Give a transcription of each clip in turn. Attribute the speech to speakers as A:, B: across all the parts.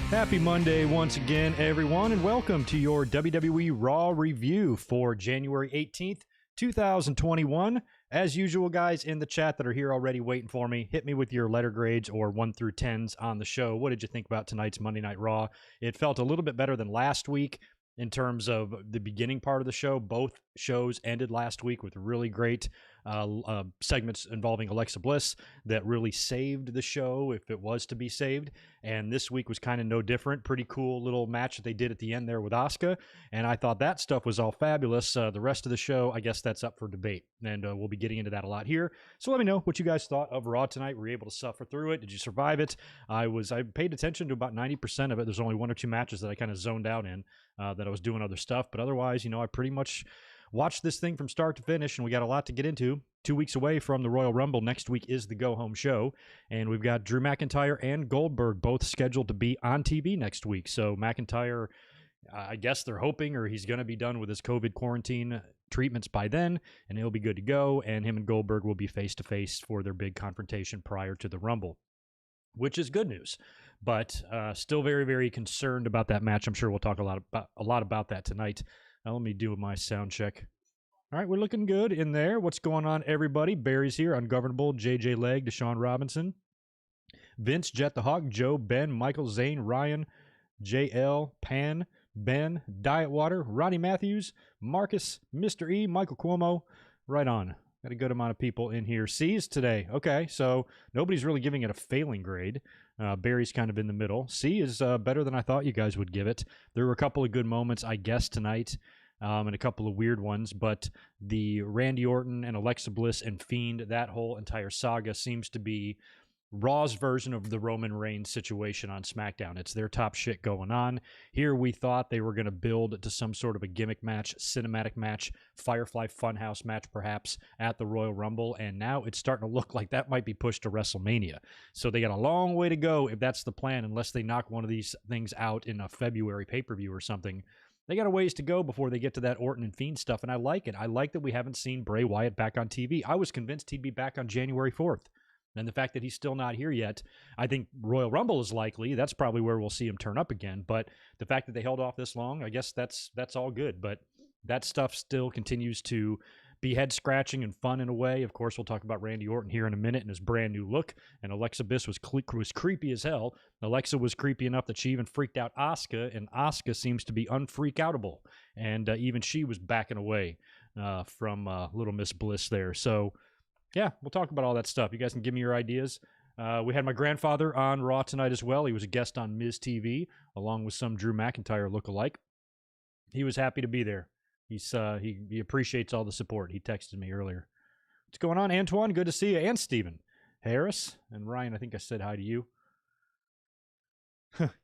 A: Happy Monday once again, everyone, and welcome to your WWE Raw review for January 18th, 2021. As usual, guys in the chat that are here already waiting for me, hit me with your letter grades or 1 through 10s on the show. What did you think about tonight's Monday Night Raw? It felt a little bit better than last week in terms of the beginning part of the show. Both shows ended last week with really great segments involving Alexa Bliss that really saved the show if it was to be saved. And this week was kind of no different. Pretty cool little match that they did at the end there with Asuka. And I thought that stuff was all fabulous. The rest of the show, I guess that's up for debate. And we'll be getting into that a lot here. So let me know what you guys thought of Raw tonight. Were you able to suffer through it? Did you survive it? I paid attention to about 90% of it. There's only 1 or 2 matches that I kind of zoned out in that I was doing other stuff. But otherwise, I pretty much watched this thing from start to finish, and we got a lot to get into. 2 weeks away from the Royal Rumble. Next week is the go-home show, and we've got Drew McIntyre and Goldberg both scheduled to be on TV next week. So McIntyre, I guess they're hoping, or he's going to be done with his COVID quarantine treatments by then, and he'll be good to go, and him and Goldberg will be face-to-face for their big confrontation prior to the Rumble, which is good news. But still very, very concerned about that match. I'm sure we'll talk a lot about that tonight. Now, let me do my sound check. All right, we're looking good in there. What's going on, everybody? Barry's here. Ungovernable, JJ Leg, Deshaun Robinson, Vince, Jet the Hawk, Joe, Ben, Michael, Zane, Ryan, JL, Pan, Ben, Diet Water, Ronnie Matthews, Marcus, Mr. E, Michael Cuomo. Right on. Got a good amount of people in here. C's today. Okay, so nobody's really giving it a failing grade. Barry's kind of in the middle. C is better than I thought you guys would give it. There were a couple of good moments, I guess, tonight, and a couple of weird ones, but the Randy Orton and Alexa Bliss and Fiend, that whole entire saga seems to be Raw's version of the Roman Reigns situation on SmackDown. It's their top shit going on. Here we thought they were going to build to some sort of a gimmick match, cinematic match, Firefly Funhouse match perhaps at the Royal Rumble, and now it's starting to look like that might be pushed to WrestleMania. So they got a long way to go if that's the plan, unless they knock one of these things out in a February pay-per-view or something. They got a ways to go before they get to that Orton and Fiend stuff, and I like it. I like that we haven't seen Bray Wyatt back on TV. I was convinced he'd be back on January 4th. And the fact that he's still not here yet, I think Royal Rumble is likely. That's probably where we'll see him turn up again. But the fact that they held off this long, I guess that's all good. But that stuff still continues to be head-scratching and fun in a way. Of course, we'll talk about Randy Orton here in a minute and his brand new look. And Alexa Bliss was creepy as hell. Alexa was creepy enough that she even freaked out Asuka, and Asuka seems to be unfreak-outable. And even she was backing away from Little Miss Bliss there. So yeah, we'll talk about all that stuff. You guys can give me your ideas. We had my grandfather on Raw tonight as well. He was a guest on Miz TV, along with some Drew McIntyre lookalike. He was happy to be there. He appreciates all the support. He texted me earlier. What's going on, Antoine? Good to see you. And Steven. Harris and Ryan, I think I said hi to you.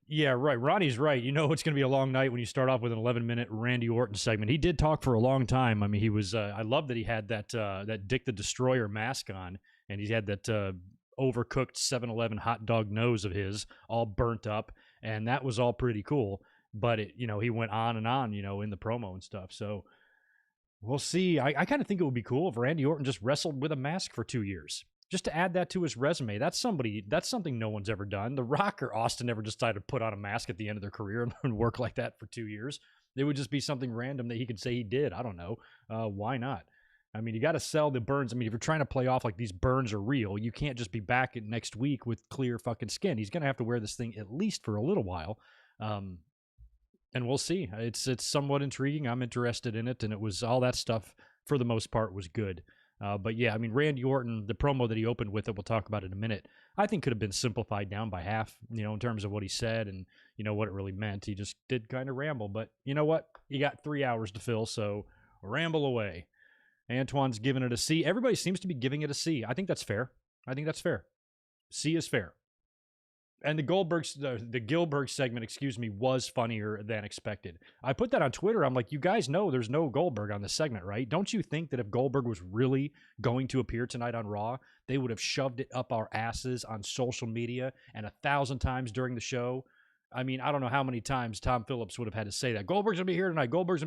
A: Yeah, right. Ronnie's right. It's going to be a long night when you start off with an 11-minute Randy Orton segment. He did talk for a long time. I mean, he was. I love that he had that Dick the Destroyer mask on, and he had that overcooked 7-Eleven hot dog nose of his, all burnt up, and that was all pretty cool. But he went on and on, in the promo and stuff. So we'll see. I kind of think it would be cool if Randy Orton just wrestled with a mask for 2 years. Just to add that to his resume. That's something no one's ever done. The Rock or Austin never decided to put on a mask at the end of their career and work like that for 2 years. It would just be something random that he could say he did. I don't know. Why not? I mean, you got to sell the burns. I mean, if you're trying to play off like these burns are real, you can't just be back next week with clear fucking skin. He's going to have to wear this thing at least for a little while. And we'll see. It's somewhat intriguing. I'm interested in it. And it was all that stuff for the most part was good. But yeah, I mean, Randy Orton, the promo that he opened with it, we'll talk about in a minute, I think could have been simplified down by half, in terms of what he said and, what it really meant. He just did kind of ramble, but you know what? You got 3 hours to fill, so ramble away. Antoine's giving it a C. Everybody seems to be giving it a C. I think that's fair. C is fair. And the Gilbert segment, was funnier than expected. I put that on Twitter. I'm like, you guys know there's no Goldberg on this segment, right? Don't you think that if Goldberg was really going to appear tonight on Raw, they would have shoved it up our asses on social media and 1,000 times during the show? I mean, I don't know how many times Tom Phillips would have had to say that. Goldberg's going to be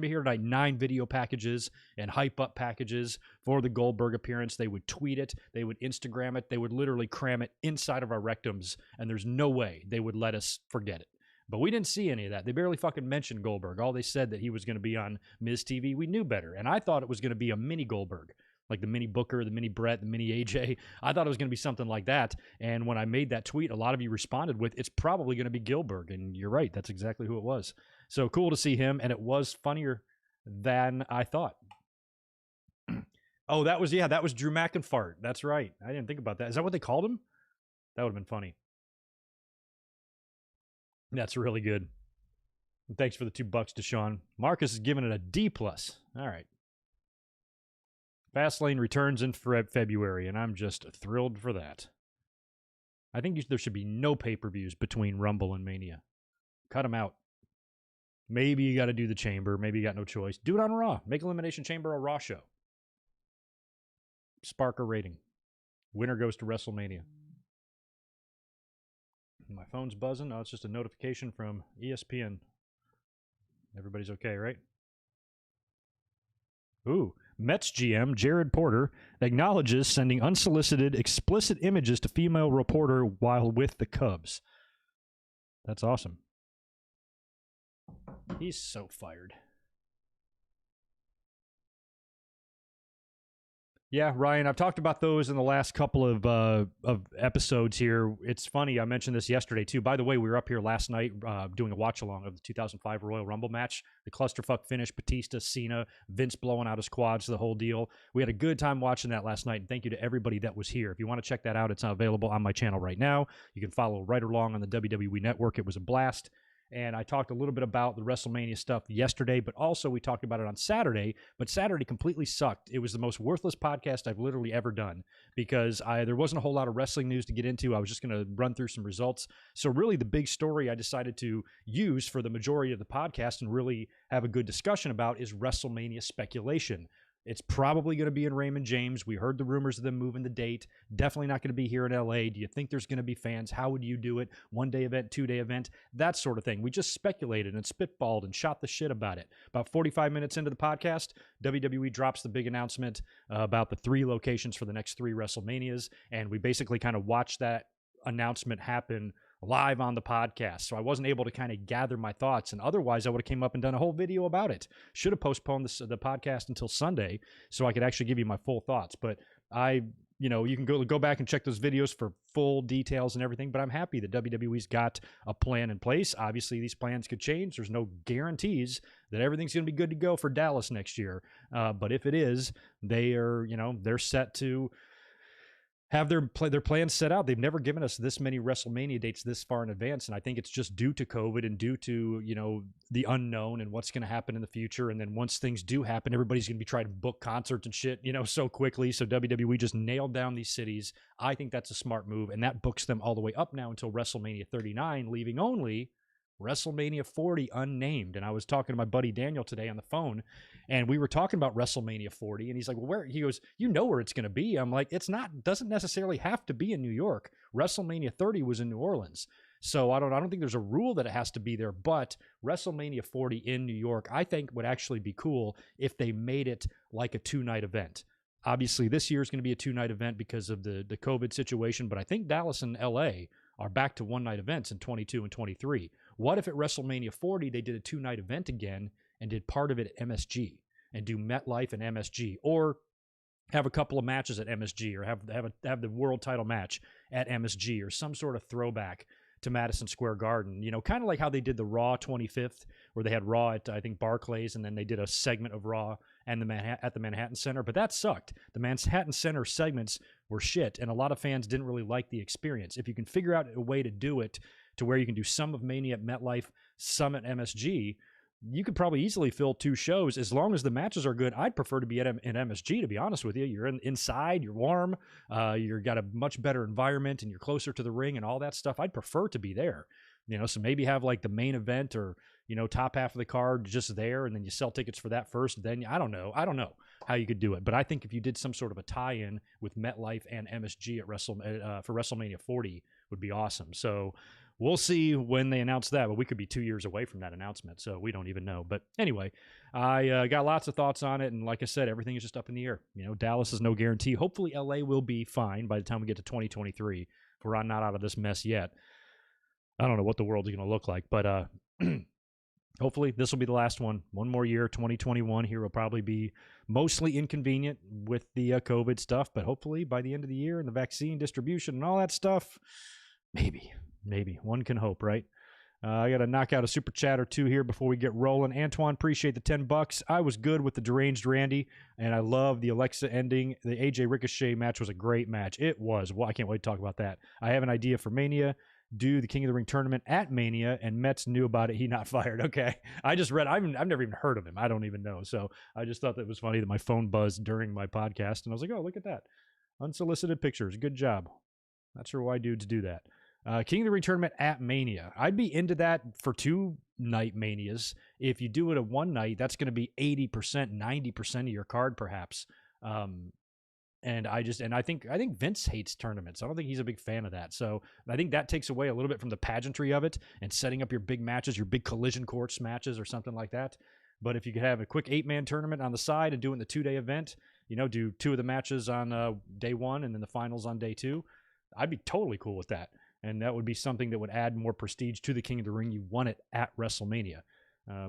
A: here tonight. 9 video packages and hype-up packages for the Goldberg appearance. They would tweet it. They would Instagram it. They would literally cram it inside of our rectums, and there's no way they would let us forget it. But we didn't see any of that. They barely fucking mentioned Goldberg. All they said that he was going to be on Miz TV. We knew better. And I thought it was going to be a mini Goldberg, like the mini Booker, the mini Brett, the mini AJ. I thought it was going to be something like that. And when I made that tweet, a lot of you responded with, it's probably going to be Goldberg. And you're right. That's exactly who it was. So cool to see him. And it was funnier than I thought. Oh, that was Drew McIntyre. That's right. I didn't think about that. Is that what they called him? That would have been funny. That's really good. And thanks for the $2, Deshaun. Marcus is giving it a D+. All right. Fastlane returns in February, and I'm just thrilled for that. I think there should be no pay-per-views between Rumble and Mania. Cut them out. Maybe you got to do the Chamber. Maybe you got no choice. Do it on Raw. Make Elimination Chamber a Raw show. Spark a rating. Winner goes to WrestleMania. My phone's buzzing. Oh, it's just a notification from ESPN. Everybody's okay, right? Ooh. Mets GM Jared Porter acknowledges sending unsolicited, explicit images to female reporter while with the Cubs. That's awesome. He's so fired. Yeah, Ryan, I've talked about those in the last couple of episodes here. It's funny, I mentioned this yesterday, too. By the way, we were up here last night doing a watch-along of the 2005 Royal Rumble match. The clusterfuck finish, Batista, Cena, Vince blowing out his quads, the whole deal. We had a good time watching that last night, and thank you to everybody that was here. If you want to check that out, it's available on my channel right now. You can follow right along on the WWE Network. It was a blast. And I talked a little bit about the WrestleMania stuff yesterday, but also we talked about it on Saturday. But Saturday completely sucked. It was the most worthless podcast I've literally ever done because there wasn't a whole lot of wrestling news to get into. I was just going to run through some results. So really the big story I decided to use for the majority of the podcast and really have a good discussion about is WrestleMania speculation. It's probably going to be in Raymond James. We heard the rumors of them moving the date. Definitely not going to be here in LA. Do you think there's going to be fans? How would you do it? 1-day event, 2-day event, that sort of thing. We just speculated and spitballed and shot the shit about it. About 45 minutes into the podcast, WWE drops the big announcement about the 3 locations for the next 3 WrestleManias. And we basically kind of watched that announcement happen live on the podcast. So I wasn't able to kind of gather my thoughts, and otherwise I would have came up and done a whole video about it. Should have postponed the podcast until Sunday so I could actually give you my full thoughts. But you can go back and check those videos for full details and everything, but I'm happy that WWE's got a plan in place. Obviously, these plans could change. There's no guarantees that everything's going to be good to go for Dallas next year. But if it is, they're set to have their plans set out. They've never given us this many WrestleMania dates this far in advance, and I think it's just due to COVID and due to the unknown and what's going to happen in the future. And then once things do happen, everybody's going to be trying to book concerts and shit so quickly. So WWE just nailed down these cities. I think that's a smart move, and that books them all the way up now until WrestleMania 39, leaving only WrestleMania 40 unnamed. And I was talking to my buddy Daniel today on the phone, and we were talking about WrestleMania 40, and he's like, well, where? He goes, where it's going to be. I'm like, doesn't necessarily have to be in New York. WrestleMania 30 was in New Orleans. So I don't think there's a rule that it has to be there, but WrestleMania 40 in New York, I think would actually be cool if they made it like a 2-night event. Obviously, this year is going to be a 2-night event because of the COVID situation, but I think Dallas and LA are back to 1-night events in 22 and 23. What if at WrestleMania 40 they did a 2-night event again and did part of it at MSG and do MetLife and MSG, or have a couple of matches at MSG, or have the world title match at MSG, or some sort of throwback to Madison Square Garden, kind of like how they did the Raw 25th, where they had Raw at, I think, Barclays, and then they did a segment of Raw and at the Manhattan Center, but that sucked. The Manhattan Center segments were shit, and a lot of fans didn't really like the experience. If you can figure out a way to do it to where you can do some of Mania at MetLife, some at MSG, you could probably easily fill 2 shows as long as the matches are good. I'd prefer to be in MSG, to be honest with you. You're inside, you're warm, you've got a much better environment, and you're closer to the ring and all that stuff. I'd prefer to be there. So maybe have like the main event or, top half of the card just there, and then you sell tickets for that first. Then I don't know how you could do it. But I think if you did some sort of a tie-in with MetLife and MSG at for WrestleMania 40 would be awesome. So we'll see when they announce that, but we could be 2 years away from that announcement, so we don't even know. But anyway, I got lots of thoughts on it, and like I said, everything is just up in the air. Dallas is no guarantee. Hopefully LA will be fine by the time we get to 2023, if we're not out of this mess yet. I don't know what the world's going to look like, but hopefully this will be the last one. One more year, 2021 here will probably be mostly inconvenient with the COVID stuff, but hopefully by the end of the year and the vaccine distribution and all that stuff, maybe one can hope, right? I got to knock out a super chat or two here before we get rolling. Antoine, appreciate the $10. I was good with the Deranged Randy, and I love the Alexa ending. The AJ Ricochet match was a great match. It was. Well, I can't wait to talk about that. I have an idea for Mania. Do the King of the Ring tournament at Mania, and Metz knew about it. He not fired. Okay. I just read. I've never even heard of him. I don't even know. So I just thought that it was funny that my phone buzzed during my podcast, and I was like, oh, look at that. Unsolicited pictures. Good job. Not sure why dudes do that. King of the Ring tournament at Mania. I'd be into that for 2-night Manias. If you do it at one night, that's going to be 80%, 90% of your card, perhaps. And I think Vince hates tournaments. I don't think he's a big fan of that. So I think that takes away a little bit from the pageantry of it and setting up your big matches, your big collision course matches or something like that. But if you could have a quick 8-man tournament on the side and do it in the 2-day event, do 2 of the matches on day 1 and then the finals on day 2, I'd be totally cool with that. And that would be something that would add more prestige to the King of the Ring. You won it at WrestleMania.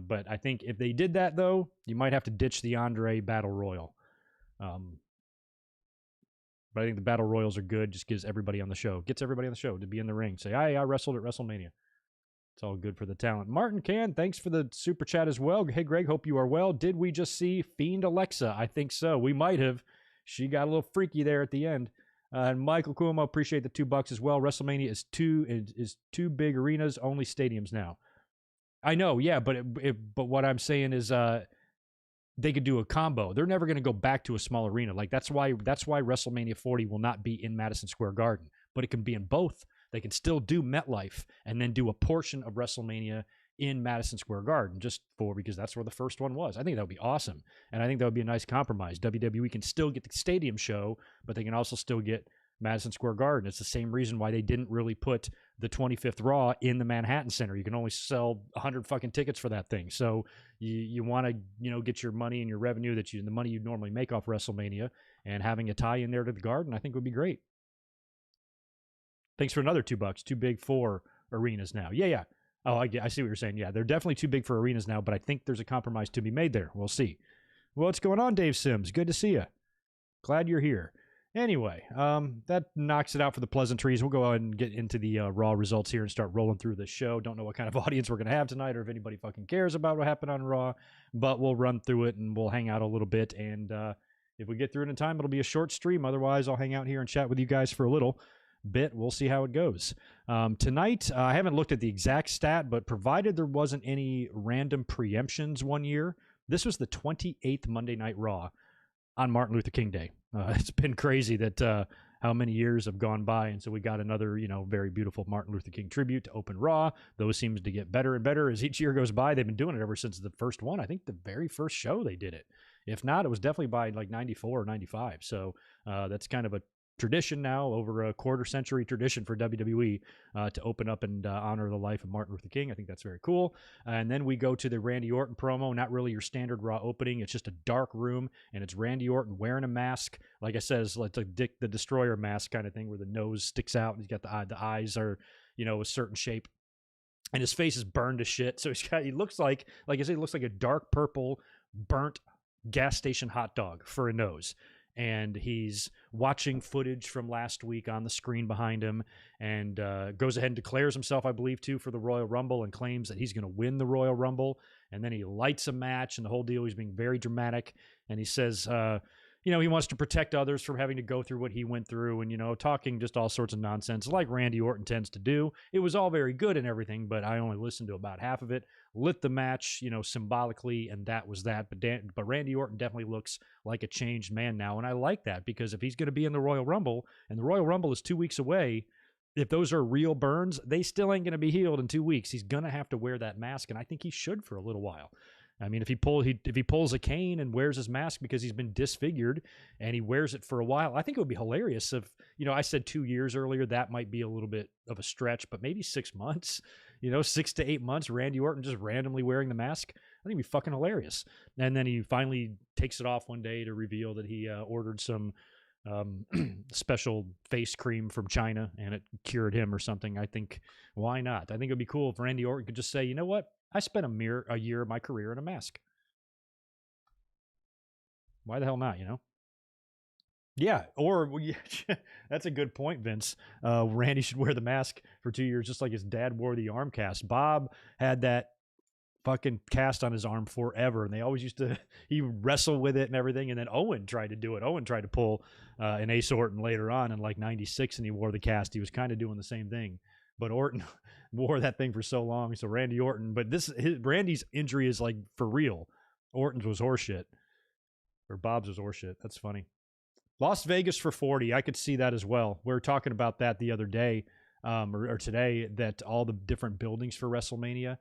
A: But I think if they did that, though, you might have to ditch the Andre Battle Royal. But I think the Battle Royals are good. Just gets everybody on the show to be in the ring. Say, I wrestled at WrestleMania. It's all good for the talent. Martin Can, thanks for the super chat as well. Hey, Greg, hope you are well. Did we just see Fiend Alexa? I think so. We might have. She got a little freaky there at the end. And Michael Cuomo, appreciate the $2 as well. WrestleMania is two big arenas, only stadiums now. I know, yeah, but what I'm saying is they could do a combo. They're never going to go back to a small arena. Like that's why WrestleMania 40 will not be in Madison Square Garden, but it can be in both. They can still do MetLife and then do a portion of WrestleMania in Madison Square Garden because that's where the first one was. I think that would be awesome. And I think that would be a nice compromise. WWE can still get the stadium show, but they can also still get Madison Square Garden. It's the same reason why they didn't really put the 25th Raw in the Manhattan Center. You can only sell 100 fucking tickets for that thing. So you want to, get your money and your revenue the money you normally make off WrestleMania, and having a tie in there to the Garden, I think would be great. Thanks for another $2. Too big for arenas now. Yeah. Oh, I see what you're saying. Yeah, they're definitely too big for arenas now, but I think there's a compromise to be made there. We'll see. What's going on, Dave Sims? Good to see you. Glad you're here. Anyway, that knocks it out for the pleasantries. We'll go ahead and get into the Raw results here and start rolling through this show. Don't know what kind of audience we're going to have tonight or if anybody fucking cares about what happened on Raw, but we'll run through it and we'll hang out a little bit. And if we get through it in time, it'll be a short stream. Otherwise, I'll hang out here and chat with you guys for a little bit. We'll see how it goes. Tonight, I haven't looked at the exact stat, but provided there wasn't any random preemptions one year, this was the 28th Monday Night Raw on Martin Luther King Day. It's been crazy that how many years have gone by, and so we got another, very beautiful Martin Luther King tribute to open Raw. Those seems to get better and better as each year goes by. They've been doing it ever since the first one. I think the very first show they did it. If not, it was definitely by like 94 or 95. So that's kind of a tradition now, over a quarter-century tradition for WWE to open up and honor the life of Martin Luther King. I think that's very cool. And then we go to the Randy Orton promo, not really your standard Raw opening. It's just a dark room, and it's Randy Orton wearing a mask. Like I said, it's like a Dick the Destroyer mask kind of thing where the nose sticks out, and he's got the eyes are, a certain shape. And his face is burned to shit. So he looks like I said, he looks like a dark purple, burnt gas station hot dog for a nose. And he's watching footage from last week on the screen behind him, and goes ahead and declares himself, I believe, for the Royal Rumble, and claims that he's going to win the Royal Rumble. And then he lights a match, and the whole deal, he's being very dramatic. And he says, he wants to protect others from having to go through what he went through, and, talking just all sorts of nonsense like Randy Orton tends to do. It was all very good and everything, but I only listened to about half of it. Lit the match, symbolically, and that was that. But Randy Orton definitely looks like a changed man now, and I like that, because if he's going to be in the Royal Rumble, and the Royal Rumble is 2 weeks away, if those are real burns, they still ain't going to be healed in 2 weeks. He's going to have to wear that mask, and I think he should for a little while. I mean, if he pulls a Kane and wears his mask because he's been disfigured, and he wears it for a while, I think it would be hilarious if, I said 2 years earlier, that might be a little bit of a stretch, but maybe 6 months, 6 to 8 months, Randy Orton just randomly wearing the mask. I think it'd be fucking hilarious. And then he finally takes it off one day to reveal that he ordered some special face cream from China and it cured him or something. I think, why not? I think it would be cool if Randy Orton could just say, you know what? I spent a year of my career in a mask. Why the hell not, you know? Yeah, or that's a good point, Vince. Randy should wear the mask for 2 years, just like his dad wore the arm cast. Bob had that fucking cast on his arm forever, and they always used to he would wrestle with it and everything. And then Owen tried to do it. Owen tried to pull an Ace Orton later on in like '96, and he wore the cast. He was kind of doing the same thing, but Orton wore that thing for so long. So Randy Orton, but Randy's injury is like for real. Orton's was horseshit, or Bob's was horseshit. That's funny. Las Vegas for 40. I could see that as well. We were talking about that the other day, or today, that all the different buildings for WrestleMania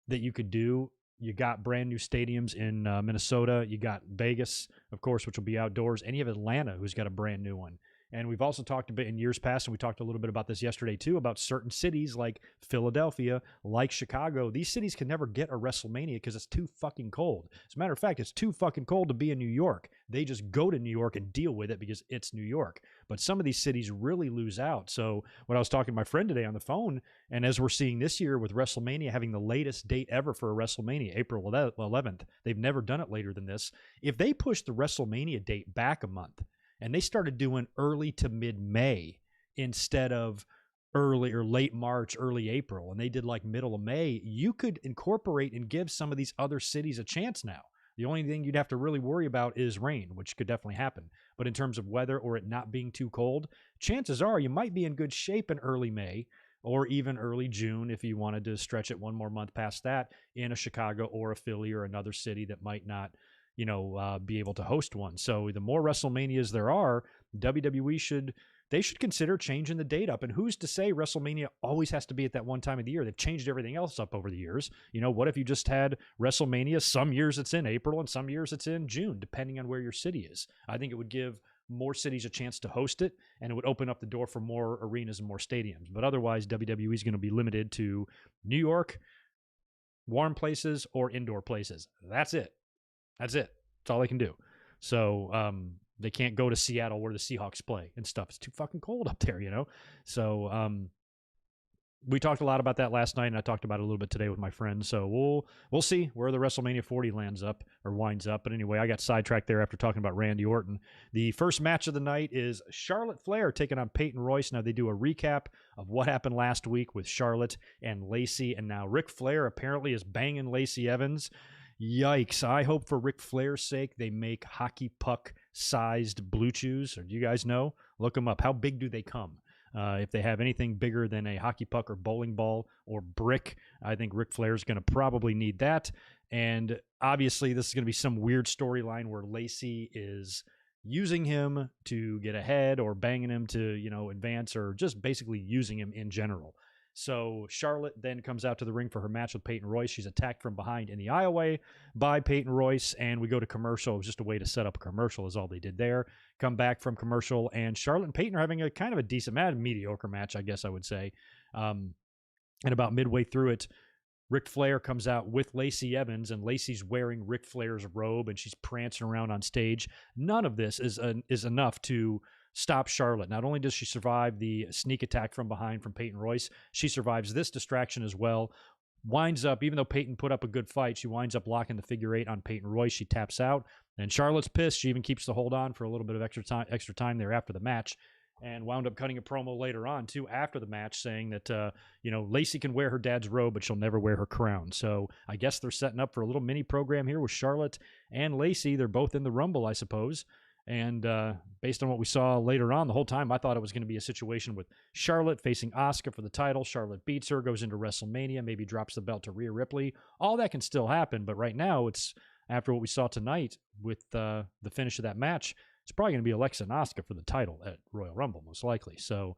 A: that you could do. You got brand new stadiums in Minnesota. You got Vegas, of course, which will be outdoors. And you have Atlanta, who's got a brand new one. And we've also talked a bit in years past, and we talked a little bit about this yesterday too, about certain cities like Philadelphia, like Chicago. These cities can never get a WrestleMania because it's too fucking cold. As a matter of fact, it's too fucking cold to be in New York. They just go to New York and deal with it because it's New York. But some of these cities really lose out. So when I was talking to my friend today on the phone, and as we're seeing this year with WrestleMania having the latest date ever for a WrestleMania, April 11th, they've never done it later than this. If they push the WrestleMania date back a month, and they started doing early to mid-May instead of early or late March, early April, and they did like middle of May, you could incorporate and give some of these other cities a chance now. The only thing you'd have to really worry about is rain, which could definitely happen. But in terms of weather or it not being too cold, chances are you might be in good shape in early May or even early June if you wanted to stretch it one more month past that in a Chicago or a Philly or another city that might not be able to host one. So the more WrestleManias there are, WWE should consider changing the date up. And who's to say WrestleMania always has to be at that one time of the year? They've changed everything else up over the years. What if you just had WrestleMania? Some years it's in April and some years it's in June, depending on where your city is. I think it would give more cities a chance to host it, and it would open up the door for more arenas and more stadiums. But otherwise, WWE is going to be limited to New York, warm places, or indoor places. That's it. That's all they can do. So they can't go to Seattle where the Seahawks play and stuff. It's too fucking cold up there, So we talked a lot about that last night, and I talked about it a little bit today with my friends. So we'll see where the WrestleMania 40 winds up. But anyway, I got sidetracked there after talking about Randy Orton. The first match of the night is Charlotte Flair taking on Peyton Royce. Now they do a recap of what happened last week with Charlotte and Lacey, and now Ric Flair apparently is banging Lacey Evans. Yikes. I hope for Ric Flair's sake they make hockey puck-sized blue chews. Or do you guys know? Look them up. How big do they come? If they have anything bigger than a hockey puck or bowling ball or brick, I think Ric Flair's going to probably need that. And obviously this is going to be some weird storyline where Lacey is using him to get ahead or banging him to, advance, or just basically using him in general. So Charlotte then comes out to the ring for her match with Peyton Royce. She's attacked from behind in the aisleway by Peyton Royce, and we go to commercial. It was just a way to set up a commercial is all they did there. Come back from commercial, and Charlotte and Peyton are having a kind of a decent match, mediocre match, I guess I would say. And about midway through it, Ric Flair comes out with Lacey Evans, and Lacey's wearing Ric Flair's robe, and she's prancing around on stage. None of this is enough to stop Charlotte. Not only does she survive the sneak attack from behind from Peyton Royce, she survives this distraction as well. Winds up, even though Peyton put up a good fight, she winds up locking the figure eight on Peyton Royce. She taps out, and Charlotte's pissed. She even keeps the hold on for a little bit of extra time there after the match, and wound up cutting a promo later on, too, after the match, saying that, Lacey can wear her dad's robe, but she'll never wear her crown. So I guess they're setting up for a little mini program here with Charlotte and Lacey. They're both in the Rumble, I suppose. And based on what we saw later on, the whole time I thought it was going to be a situation with Charlotte facing Asuka for the title. Charlotte beats her, goes into WrestleMania, maybe drops the belt to Rhea Ripley. All that can still happen, but right now it's, after what we saw tonight with the finish of that match, it's probably going to be Alexa and Asuka for the title at Royal Rumble, most likely. So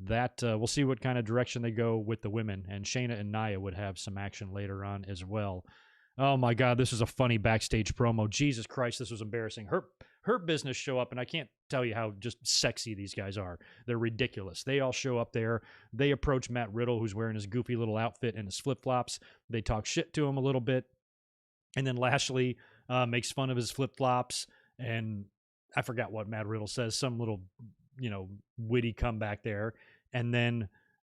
A: that we'll see what kind of direction they go with the women, and Shayna and Nia would have some action later on as well. Oh my God, this was a funny backstage promo. Jesus Christ, this was embarrassing. Hurt Business show up, and I can't tell you how just sexy these guys are. They're ridiculous. They all show up there. They approach Matt Riddle, who's wearing his goofy little outfit and his flip-flops. They talk shit to him a little bit. And then Lashley makes fun of his flip-flops, and I forgot what Matt Riddle says, some little, witty comeback there. And then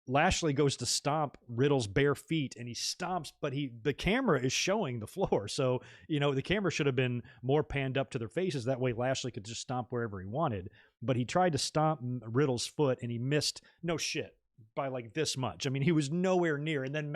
A: Lashley goes to stomp Riddle's bare feet, and he stomps, but the camera is showing the floor. So, the camera should have been more panned up to their faces. That way Lashley could just stomp wherever he wanted. But he tried to stomp Riddle's foot, and he missed, no shit, by like this much. I mean, he was nowhere near. And then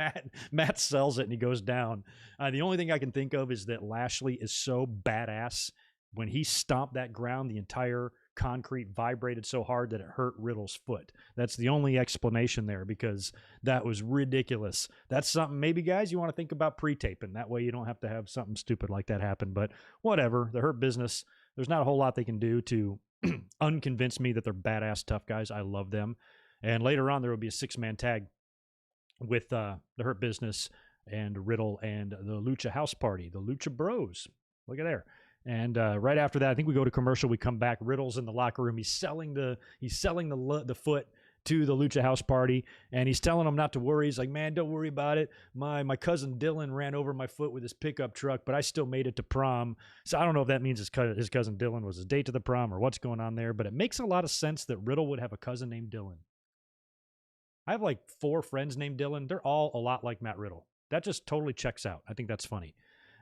A: Matt sells it, and he goes down. The only thing I can think of is that Lashley is so badass. When he stomped that ground, the entire concrete vibrated so hard that it hurt Riddle's foot. That's the only explanation there, because that was ridiculous. That's something maybe, guys, you want to think about pre-taping. That way you don't have to have something stupid like that happen. But whatever, the Hurt Business, there's not a whole lot they can do to unconvince me that they're badass tough guys. I love them. And later on, there will be a 6-man tag with the Hurt Business and Riddle and the Lucha House Party, the Lucha Bros. Look at there. And right after that, I think we go to commercial. We come back. Riddle's in the locker room. He's selling the foot to the Lucha House Party, and he's telling them not to worry. He's like, man, don't worry about it. My cousin Dylan ran over my foot with his pickup truck, but I still made it to prom. So I don't know if that means his cousin Dylan was his date to the prom or what's going on there, but it makes a lot of sense that Riddle would have a cousin named Dylan. I have like 4 friends named Dylan. They're all a lot like Matt Riddle. That just totally checks out. I think that's funny.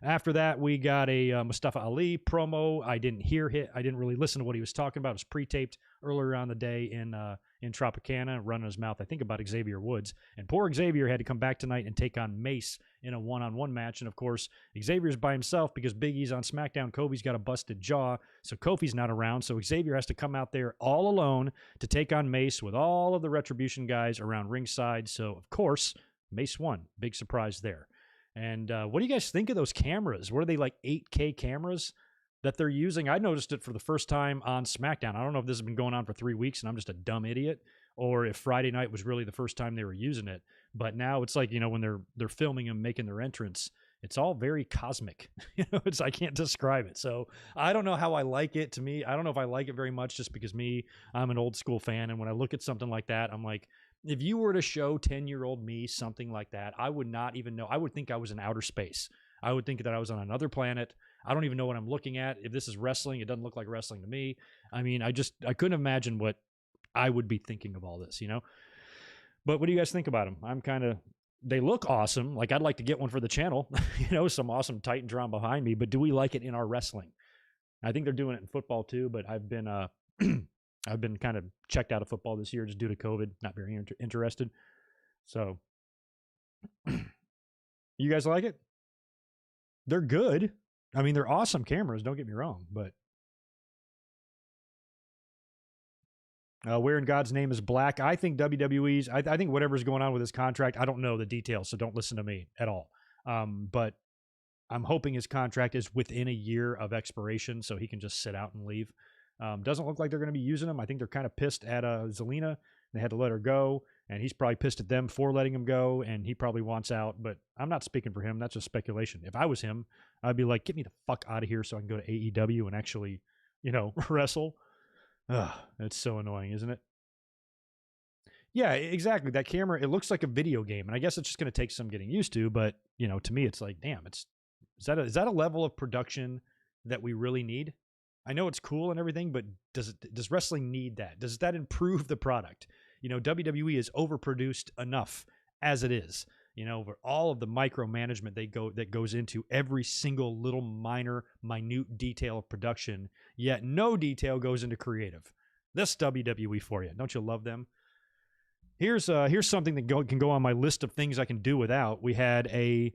A: After that, we got a Mustafa Ali promo. I didn't hear it. I didn't really listen to what he was talking about. It was pre-taped earlier on the day in Tropicana, running his mouth, I think, about Xavier Woods. And poor Xavier had to come back tonight and take on Mace in a one-on-one match. And, of course, Xavier's by himself because Big E's on SmackDown. Kofi's got a busted jaw, so Kofi's not around. So Xavier has to come out there all alone to take on Mace with all of the Retribution guys around ringside. So, of course, Mace won. Big surprise there. And what do you guys think of those cameras? What are they, like 8K cameras that they're using? I noticed it for the first time on SmackDown. I don't know if this has been going on for 3 weeks and I'm just a dumb idiot, or if Friday night was really the first time they were using it. But now it's like, when they're filming them, making their entrance, it's all very cosmic. I can't describe it. So I don't know how I like it. To me, I don't know if I like it very much, just because I'm an old school fan. And when I look at something like that, I'm like, if you were to show 10-year-old me something like that, I would not even know. I would think I was in outer space. I would think that I was on another planet. I don't even know what I'm looking at. If this is wrestling, it doesn't look like wrestling to me. I mean, I couldn't imagine what I would be thinking of all this, But what do you guys think about them? They look awesome. Like, I'd like to get one for the channel, some awesome Titantron behind me. But do we like it in our wrestling? I think they're doing it in football too, but I've been kind of checked out of football this year just due to COVID. Not very interested. So, you guys like it? They're good. I mean, they're awesome cameras. Don't get me wrong, but where in God's name is Black? I think WWE's. I think whatever's going on with his contract. I don't know the details, so don't listen to me at all. But I'm hoping his contract is within a year of expiration, so he can just sit out and leave. Doesn't look like they're going to be using him. I think they're kind of pissed at Zelina. They had to let her go, and he's probably pissed at them for letting him go, and he probably wants out. But I'm not speaking for him. That's just speculation. If I was him, I'd be like, get me the fuck out of here so I can go to AEW and actually, wrestle. Ugh, it's so annoying, isn't it? Yeah, exactly. That camera, it looks like a video game, and I guess it's just going to take some getting used to. But, to me, it's like, damn, is that a level of production that we really need? I know it's cool and everything, but does wrestling need that? Does that improve the product? WWE is overproduced enough as it is. For all of the micromanagement that goes into every single little minute detail of production, yet no detail goes into creative. This WWE for you. Don't you love them? Here's something that can go on my list of things I can do without. We had a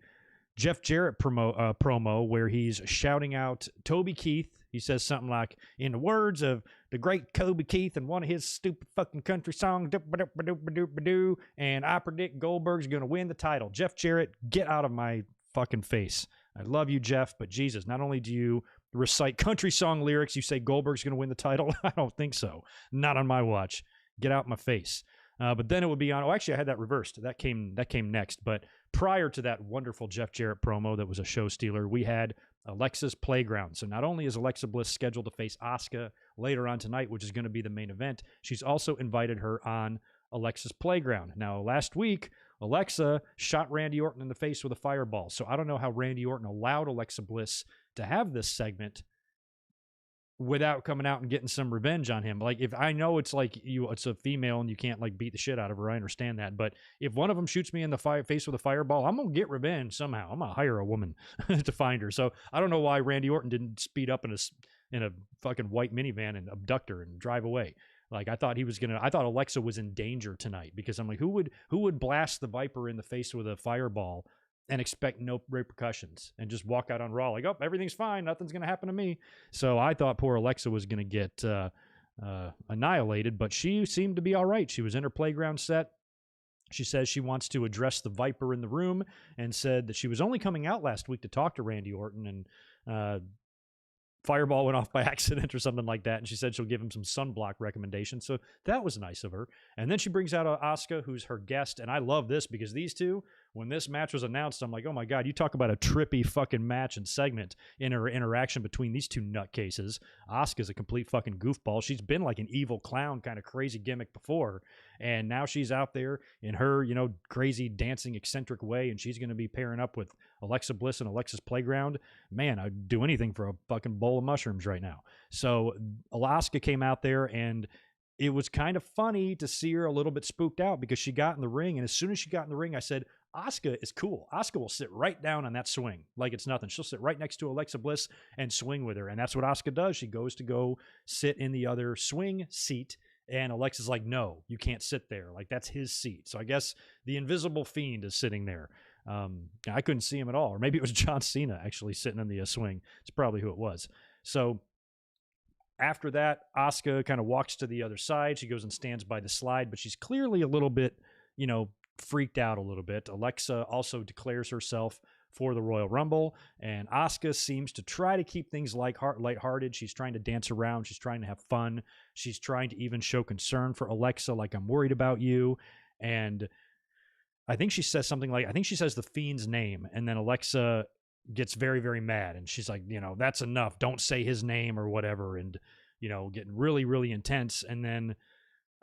A: Jeff Jarrett promo where he's shouting out Toby Keith. He says something like, in the words of the great Toby Keith and one of his stupid fucking country songs, and I predict Goldberg's going to win the title. Jeff Jarrett, get out of my fucking face. I love you, Jeff, but Jesus, not only do you recite country song lyrics, you say Goldberg's going to win the title? I don't think so. Not on my watch. Get out my face. But then it would be on. Oh, actually, I had that reversed. That came next. But prior to that wonderful Jeff Jarrett promo that was a show stealer, we had Alexa's Playground. So not only is Alexa Bliss scheduled to face Asuka later on tonight, which is going to be the main event, she's also invited her on Alexa's Playground. Now, last week, Alexa shot Randy Orton in the face with a fireball. So I don't know how Randy Orton allowed Alexa Bliss to have this segment without coming out and getting some revenge on him. Like, if I know it's like it's a female and you can't like beat the shit out of her, I understand that. But if one of them shoots me in the face with a fireball, I'm gonna get revenge somehow. I'm gonna hire a woman to find her. So I don't know why Randy Orton didn't speed up in a fucking white minivan and abduct her and drive away. Like, I thought Alexa was in danger tonight, because I'm like, who would blast the Viper in the face with a fireball and expect no repercussions and just walk out on Raw like, oh, everything's fine, nothing's going to happen to me. So I thought poor Alexa was going to get annihilated, but she seemed to be all right. She was in her playground set. She says she wants to address the Viper in the room, and said that she was only coming out last week to talk to Randy Orton, and fireball went off by accident or something like that, and she said she'll give him some sunblock recommendations. So that was nice of her. And then she brings out Asuka, who's her guest, and I love this because these two, when this match was announced, I'm like, oh my God, you talk about a trippy fucking match and segment in her interaction between these two nutcases. Asuka's a complete fucking goofball. She's been like an evil clown kind of crazy gimmick before, and now she's out there in her, crazy dancing eccentric way, and she's going to be pairing up with Alexa Bliss and Alexa's Playground. Man, I'd do anything for a fucking bowl of mushrooms right now. So Asuka came out there, and it was kind of funny to see her a little bit spooked out, because she got in the ring, and as soon as she got in the ring, I said, Asuka is cool. Asuka will sit right down on that swing like it's nothing. She'll sit right next to Alexa Bliss and swing with her, and that's what Asuka does. She goes to go sit in the other swing seat, and Alexa's like, no, you can't sit there. Like, that's his seat. So I guess the invisible fiend is sitting there. I couldn't see him at all. Or maybe it was John Cena actually sitting in the swing. It's probably who it was. So after that, Asuka kind of walks to the other side. She goes and stands by the slide, but she's clearly a little bit, freaked out a little bit. Alexa also declares herself for the Royal Rumble, and Asuka seems to try to keep things lighthearted. She's trying to dance around. She's trying to have fun. She's trying to even show concern for Alexa, like, I'm worried about you. And I think she says something like, the Fiend's name, and then Alexa gets very, very mad, and she's like, that's enough. Don't say his name or whatever, and, getting really, really intense. And then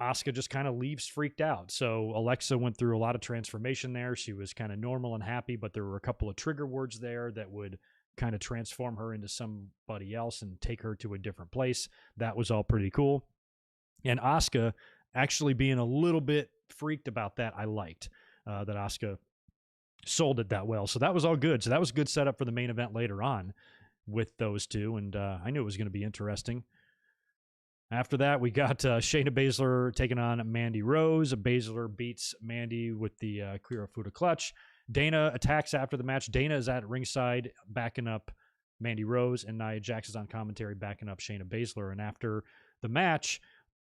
A: Asuka just kind of leaves freaked out. So Alexa went through a lot of transformation there. She was kind of normal and happy, but there were a couple of trigger words there that would kind of transform her into somebody else and take her to a different place. That was all pretty cool. And Asuka actually being a little bit freaked about that, I liked that Asuka sold it that well. So that was all good. So that was a good setup for the main event later on with those two. And I knew it was going to be interesting. After that, we got Shayna Baszler taking on Mandy Rose. Baszler beats Mandy with the Kirifuda clutch. Dana attacks after the match. Dana is at ringside backing up Mandy Rose, and Nia Jax is on commentary backing up Shayna Baszler. And after the match,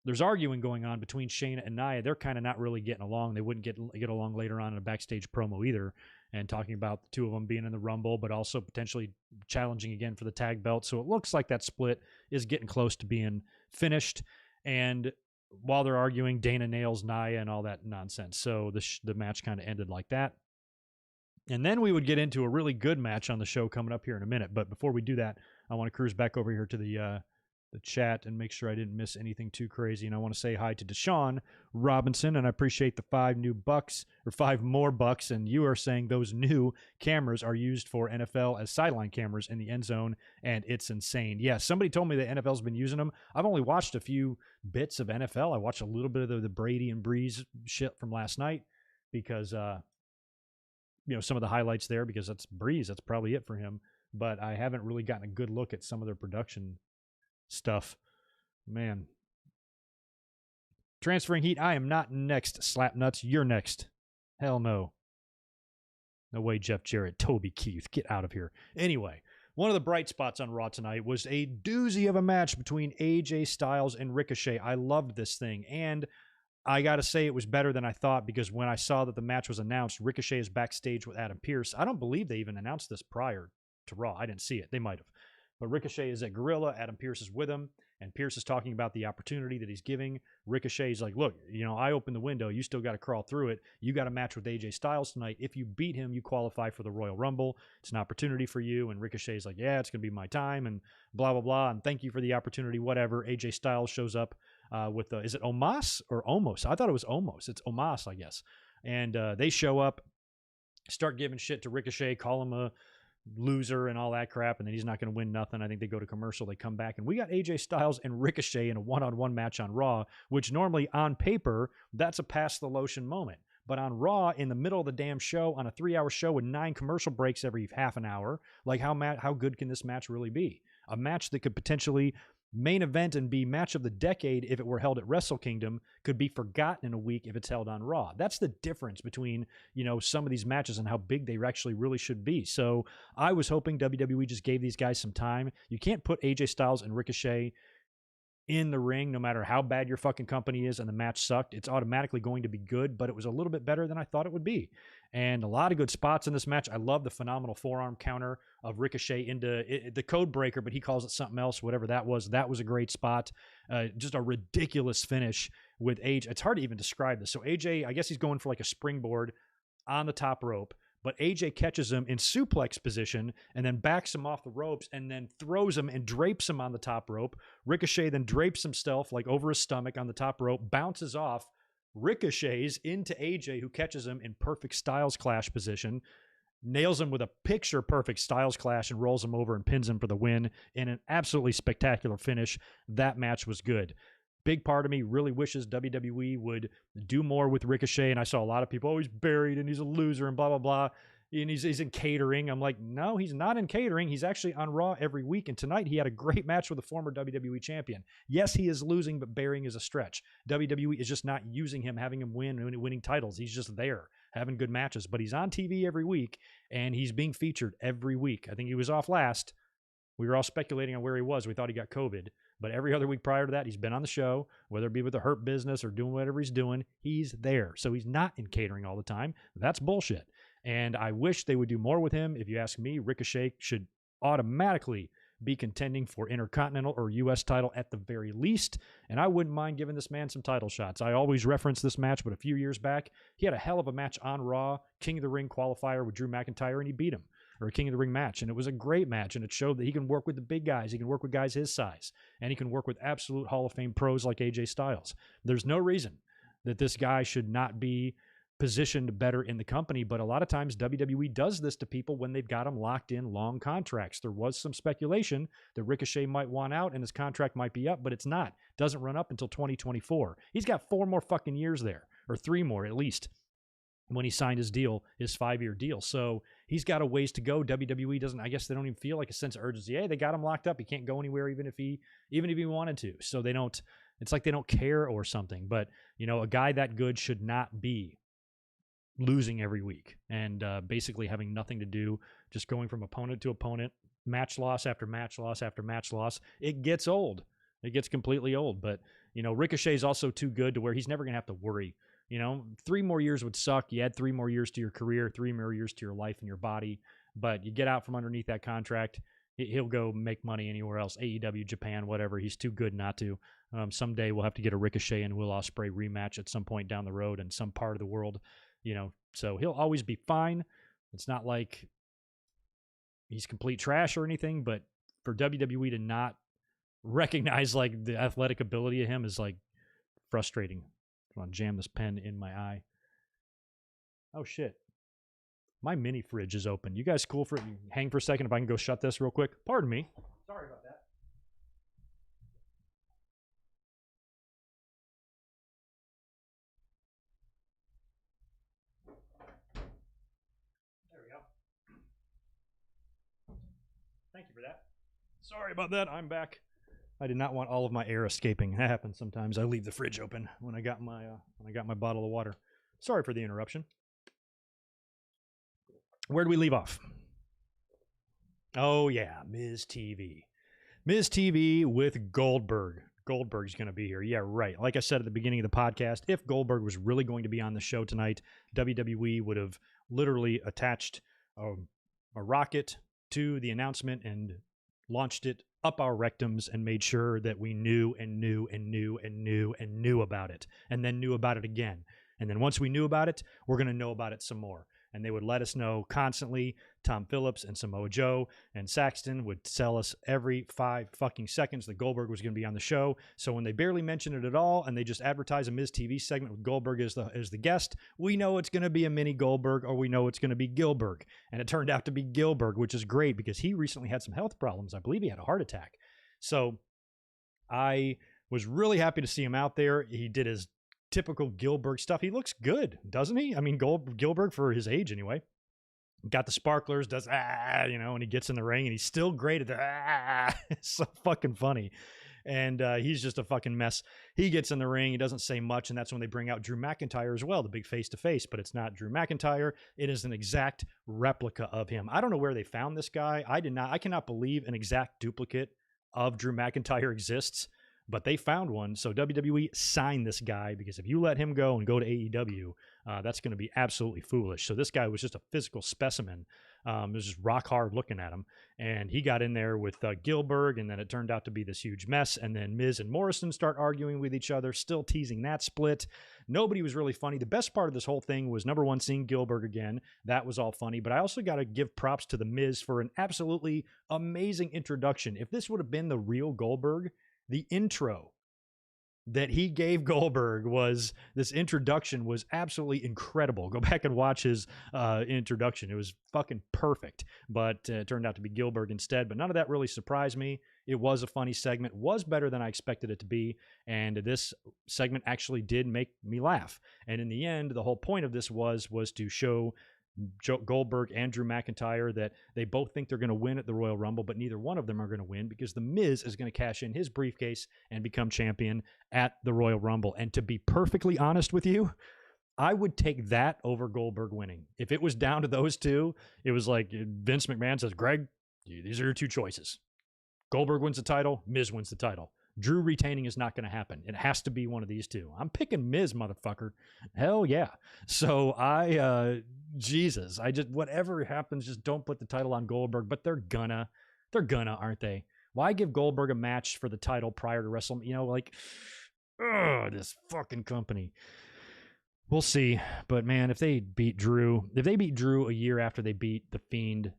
A: there's arguing going on between Shayna and Nia. They're kind of not really getting along. They wouldn't get along later on in a backstage promo either, and talking about the two of them being in the Rumble, but also potentially challenging again for the tag belt. So it looks like that split is getting close to being finished. And while they're arguing, Dana nails Nia and all that nonsense. So the match kind of ended like that. And then we would get into a really good match on the show coming up here in a minute. But before we do that, I want to cruise back over here to the chat and make sure I didn't miss anything too crazy. And I want to say hi to Deshaun Robinson, and I appreciate the $5 more bucks. And you are saying those new cameras are used for NFL as sideline cameras in the end zone, and it's insane. Yeah, somebody told me the NFL's been using them. I've only watched a few bits of NFL. I watched a little bit of the Brady and Breeze shit from last night because some of the highlights there, because that's Breeze. That's probably it for him. But I haven't really gotten a good look at some of their production stuff. Man. Transferring heat. I am not next, Slapnuts. You're next. Hell no. No way, Jeff Jarrett. Toby Keith. Get out of here. Anyway, one of the bright spots on Raw tonight was a doozy of a match between AJ Styles and Ricochet. I loved this thing. And I got to say it was better than I thought, because when I saw that the match was announced, Ricochet is backstage with Adam Pearce. I don't believe they even announced this prior to Raw. I didn't see it. They might have. But Ricochet is at Gorilla. Adam Pearce is with him. And Pearce is talking about the opportunity that he's giving. Ricochet's like, look, I opened the window. You still got to crawl through it. You got a match with AJ Styles tonight. If you beat him, you qualify for the Royal Rumble. It's an opportunity for you. And Ricochet's like, yeah, it's going to be my time. And blah, blah, blah. And thank you for the opportunity, whatever. AJ Styles shows up with, is it Omos or Omos? I thought it was Omos. It's Omos, I guess. And they show up, start giving shit to Ricochet, call him a loser and all that crap, and then he's not going to win nothing. I think they go to commercial, they come back, and we got AJ Styles and Ricochet in a one-on-one match on Raw, which normally on paper, that's a pass the lotion moment. But on Raw, in the middle of the damn show, on a 3-hour show with 9 commercial breaks every half an hour, like how good can this match really be? A match that could potentially main event and be match of the decade if it were held at Wrestle Kingdom could be forgotten in a week if it's held on Raw. That's the difference between, some of these matches and how big they actually really should be. So I was hoping WWE just gave these guys some time. You can't put AJ Styles and Ricochet in the ring no matter how bad your fucking company is and the match sucked. It's automatically going to be good, but it was a little bit better than I thought it would be. And a lot of good spots in this match. I love the phenomenal forearm counter of Ricochet into the code breaker, but he calls it something else, whatever that was. That was a great spot. Just a ridiculous finish with AJ. It's hard to even describe this. So AJ, I guess he's going for like a springboard on the top rope, but AJ catches him in suplex position and then backs him off the ropes and then throws him and drapes him on the top rope. Ricochet then drapes himself like over his stomach on the top rope, bounces off, ricochets into AJ, who catches him in perfect Styles Clash position, nails him with a picture perfect Styles Clash and rolls him over and pins him for the win in an absolutely spectacular finish. That match was good. Big part of me really wishes WWE would do more with Ricochet, and I saw a lot of people, oh, he's buried and he's a loser and blah, blah, blah, and he's in catering. I'm like, no, he's not in catering. He's actually on Raw every week, and tonight he had a great match with a former WWE champion. Yes, he is losing, but burying is a stretch. WWE is just not using him, having him winning titles. He's just there, having good matches, but he's on TV every week, and he's being featured every week. I think he was off last. We were all speculating on where he was. We thought he got COVID. But every other week prior to that, he's been on the show, whether it be with the Hurt Business or doing whatever he's doing, he's there. So he's not in catering all the time. That's bullshit. And I wish they would do more with him. If you ask me, Ricochet should automatically be contending for Intercontinental or U.S. title at the very least. And I wouldn't mind giving this man some title shots. I always reference this match, but a few years back, he had a hell of a match on Raw, King of the Ring qualifier with Drew McIntyre, and he beat him. Or a King of the Ring match, and it was a great match, and it showed that he can work with the big guys, he can work with guys his size, and he can work with absolute Hall of Fame pros like AJ Styles. There's no reason that this guy should not be positioned better in the company, but a lot of times WWE does this to people when they've got them locked in long contracts. There was some speculation that Ricochet might want out and his contract might be up, but it's not. Doesn't run up until 2024. He's got 4 more fucking years there, or 3 more at least, when he signed his deal, his 5-year deal. So he's got a ways to go. WWE doesn't, I guess they don't even feel like a sense of urgency. Hey, they got him locked up. He can't go anywhere even if he wanted to. So they don't, it's like they don't care or something. But, a guy that good should not be losing every week and basically having nothing to do, just going from opponent to opponent, match loss after match loss after match loss. It gets old. It gets completely old. But, Ricochet is also too good to where he's never going to have to worry. 3 more years would suck. You add 3 more years to your career, 3 more years to your life and your body, but you get out from underneath that contract, he'll go make money anywhere else, AEW, Japan, whatever. He's too good not to. Someday we'll have to get a Ricochet and Will Ospreay rematch at some point down the road in some part of the world, so he'll always be fine. It's not like he's complete trash or anything, but for WWE to not recognize like the athletic ability of him is like frustrating. I want to jam this pen in my eye. Oh, shit. My mini fridge is open. You guys cool for it? Hang for a second if I can go shut this real quick. Pardon me. Sorry about that. There we go. Thank you for that. Sorry about that. I'm back. I did not want all of my air escaping. That happens sometimes. I leave the fridge open when I got my bottle of water. Sorry for the interruption. Where do we leave off? Oh yeah, Miz TV. Miz TV with Goldberg. Goldberg's going to be here. Yeah, right. Like I said at the beginning of the podcast, if Goldberg was really going to be on the show tonight, WWE would have literally attached a rocket to the announcement and launched it up our rectums and made sure that we knew about it, and then knew about it again. And then once we knew about it, we're going to know about it some more. and they would let us know constantly. Tom Phillips and Samoa Joe and Saxton would tell us every 5 fucking seconds that Goldberg was going to be on the show. So when they barely mention it at all and they just advertise a Miz TV segment with Goldberg as the guest, we know it's going to be a mini Goldberg, or we know it's going to be Gilberg. And it turned out to be Gilberg, which is great because he recently had some health problems. I believe he had a heart attack. So I was really happy to see him out there. He did his typical Gilberg stuff. He looks good, doesn't he? I mean, Gilberg for his age anyway. Got the sparklers, does and he gets in the ring and he's still great at the It's so fucking funny. And he's just a fucking mess. He gets in the ring, he doesn't say much, and that's when they bring out Drew McIntyre as well, the big face-to-face, but it's not Drew McIntyre. It is an exact replica of him. I don't know where they found this guy. I cannot believe an exact duplicate of Drew McIntyre exists, but they found one. So WWE signed this guy, because if you let him go and go to AEW, that's going to be absolutely foolish. So this guy was just a physical specimen. It was just rock hard looking at him. And he got in there with Gilberg, and then it turned out to be this huge mess. And then Miz and Morrison start arguing with each other, still teasing that split. Nobody was really funny. The best part of this whole thing was, number one, seeing Gilberg again. That was all funny. But I also got to give props to The Miz for an absolutely amazing introduction. If this would have been the real Goldberg, the intro that he gave Goldberg this introduction was absolutely incredible. Go back and watch his introduction. It was fucking perfect, but it turned out to be Gilberg instead. But none of that really surprised me. It was a funny segment, was better than I expected it to be, and this segment actually did make me laugh. And in the end, the whole point of this was to show Goldberg and Drew McIntyre that they both think they're going to win at the Royal Rumble, but neither one of them are going to win, because The Miz is going to cash in his briefcase and become champion at the Royal Rumble. And to be perfectly honest with you, I would take that over Goldberg winning. If it was down to those two, it was like Vince McMahon says, Greg, these are your two choices. Goldberg wins the title, Miz wins the title. Drew retaining is not going to happen. It has to be one of these two. I'm picking Miz, motherfucker. Hell yeah. So whatever happens, just don't put the title on Goldberg, but they're gonna, aren't they? Why give Goldberg a match for the title prior to WrestleMania? This fucking company. We'll see. But man, if they beat Drew a year after they beat The Fiend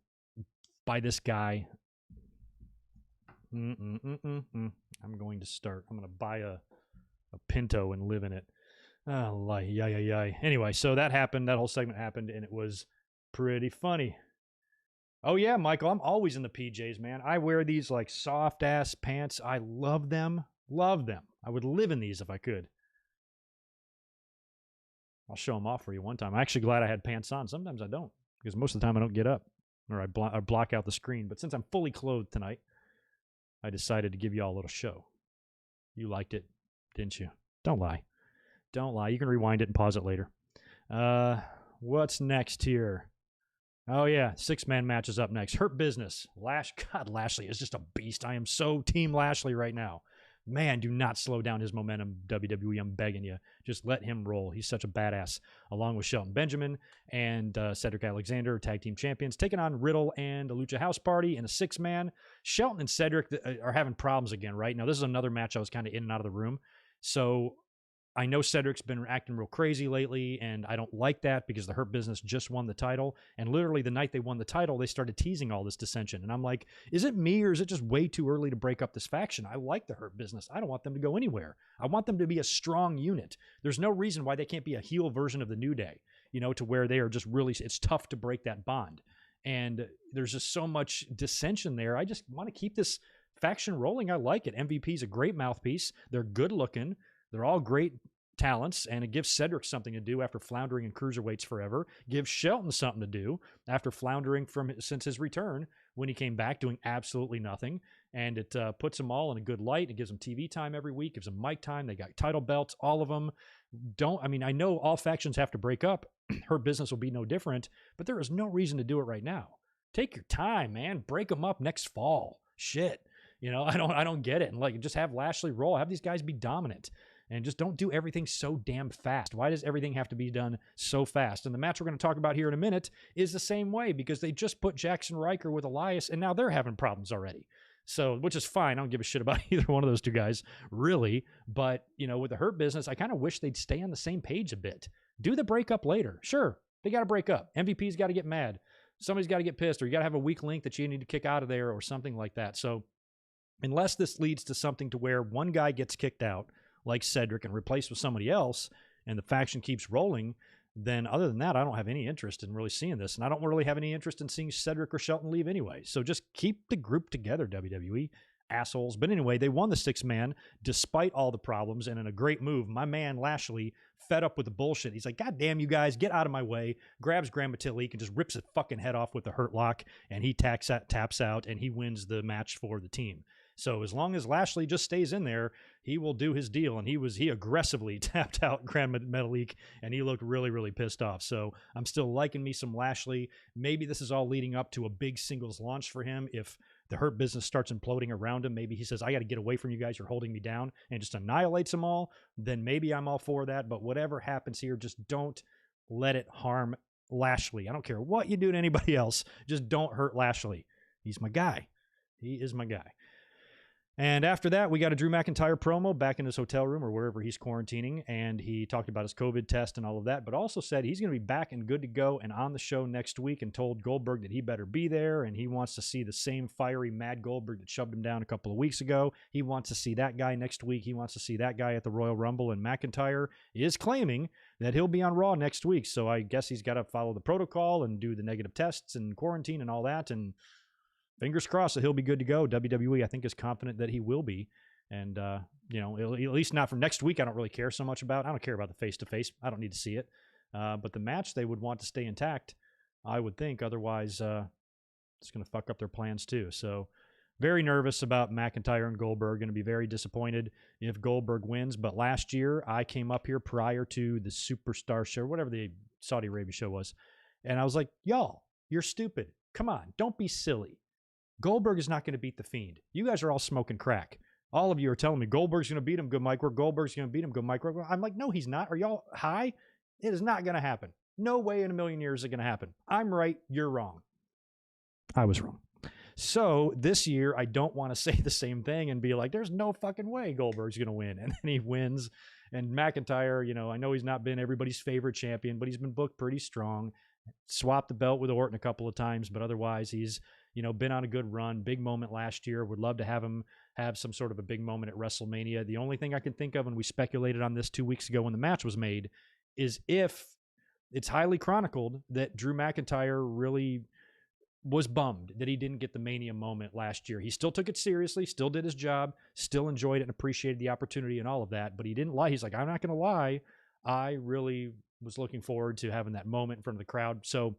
A: by this guy, I'm going to buy a Pinto and live in it. Anyway, so that happened. That whole segment happened, and it was pretty funny. Oh yeah, Michael, I'm always in the PJs, man. I wear these like soft ass pants. I love them. I would live in these if I could. I'll show them off for you one time. I'm actually glad I had pants on. Sometimes I don't, because most of the time I don't get up, or I block out the screen. But since I'm fully clothed tonight, I decided to give you all a little show. You liked it, didn't you? Don't lie. You can rewind it and pause it later. What's next here? Oh, yeah. 6-man match is up next. Hurt Business. God, Lashley is just a beast. I am so Team Lashley right now. Man, do not slow down his momentum, WWE. I'm begging you. Just let him roll. He's such a badass. Along with Shelton Benjamin and Cedric Alexander, tag team champions, taking on Riddle and the Lucha House Party in a 6-man. Shelton and Cedric are having problems again, right? Now, this is another match I was kind of in and out of the room. So I know Cedric's been acting real crazy lately, and I don't like that, because the Hurt Business just won the title. And literally the night they won the title, they started teasing all this dissension. And I'm like, is it me, or is it just way too early to break up this faction? I like the Hurt Business. I don't want them to go anywhere. I want them to be a strong unit. There's no reason why they can't be a heel version of the New Day, to where they are just really, it's tough to break that bond. And there's just so much dissension there. I just want to keep this faction rolling. I like it. MVP's a great mouthpiece. They're good looking. They're all great talents, and it gives Cedric something to do after floundering in cruiserweights forever. Gives Shelton something to do after floundering since his return, when he came back doing absolutely nothing. And it puts them all in a good light. It gives them TV time every week, gives them mic time. They got title belts, all of them. I know all factions have to break up. Her Business will be no different, but there is no reason to do it right now. Take your time, man. Break them up next fall. Shit. I don't get it. And just have Lashley roll. Have these guys be dominant. And just don't do everything so damn fast. Why does everything have to be done so fast? And the match we're going to talk about here in a minute is the same way, because they just put Jackson Riker with Elias, and now they're having problems already. So, which is fine. I don't give a shit about either one of those two guys, really. But, with the Hurt Business, I kind of wish they'd stay on the same page a bit. Do the breakup later. Sure, They got to break up. MVP's got to get mad. Somebody's got to get pissed, or you got to have a weak link that you need to kick out of there or something like that. So unless this leads to something to where one guy gets kicked out, like Cedric, and replaced with somebody else, and the faction keeps rolling, then other than that, I don't have any interest in really seeing this. And I don't really have any interest in seeing Cedric or Shelton leave anyway. So just keep the group together, WWE. Assholes. But anyway, they won the 6-man despite all the problems, and in a great move, my man Lashley, fed up with the bullshit, he's like, God damn you guys, get out of my way, grabs Grand Metalik and just rips his fucking head off with the hurt lock, and he taps out, and he wins the match for the team. So as long as Lashley just stays in there, he will do his deal. And he aggressively tapped out Grand Metalik, and he looked really, really pissed off. So I'm still liking me some Lashley. Maybe this is all leading up to a big singles launch for him. If the Hurt Business starts imploding around him, maybe he says, I got to get away from you guys, you're holding me down, and just annihilates them all, then maybe I'm all for that. But whatever happens here, just don't let it harm Lashley. I don't care what you do to anybody else, just don't hurt Lashley. He's my guy. He is my guy. And after that, we got a Drew McIntyre promo back in his hotel room or wherever he's quarantining, and he talked about his COVID test and all of that, but also said he's going to be back and good to go and on the show next week, and told Goldberg that he better be there, and he wants to see the same fiery, mad Goldberg that shoved him down a couple of weeks ago. He wants to see that guy next week. He wants to see that guy at the Royal Rumble, and McIntyre is claiming that he'll be on Raw next week, so I guess he's got to follow the protocol and do the negative tests and quarantine and all that, and fingers crossed that he'll be good to go. WWE, I think, is confident that he will be. And, you know, at least not for next week. I don't really care so much about. I don't care about the face-to-face. I don't need to see it. But the match, they would want to stay intact, I would think. Otherwise, it's going to fuck up their plans too. So very nervous about McIntyre and Goldberg. Going to be very disappointed if Goldberg wins. But last year, I came up here prior to the Superstar show, whatever the Saudi Arabia show was. And I was like, y'all, you're stupid. Come on, don't be silly. Goldberg is not going to beat The Fiend. You guys are all smoking crack. All of you are telling me Goldberg's going to beat him, good micro. Goldberg's going to beat him, good micro. I'm like, no, he's not. Are y'all high? It is not going to happen. No way in a million years is it going to happen. I'm right. You're wrong. I was wrong. So this year, I don't want to say the same thing and be like, there's no fucking way Goldberg's going to win. And then he wins. And McIntyre, you know, I know he's not been everybody's favorite champion, but he's been booked pretty strong. Swapped the belt with Orton a couple of times, but otherwise he's, you know, been on a good run. Big moment last year. Would love to have him have some sort of a big moment at WrestleMania. The only thing I can think of, and we speculated on this 2 weeks ago when the match was made, is if it's highly chronicled that Drew McIntyre really was bummed that he didn't get the Mania moment last year. He still took it seriously, still did his job, still enjoyed it and appreciated the opportunity and all of that, but he didn't lie. He's like, I'm not going to lie. I really was looking forward to having that moment in front of the crowd. So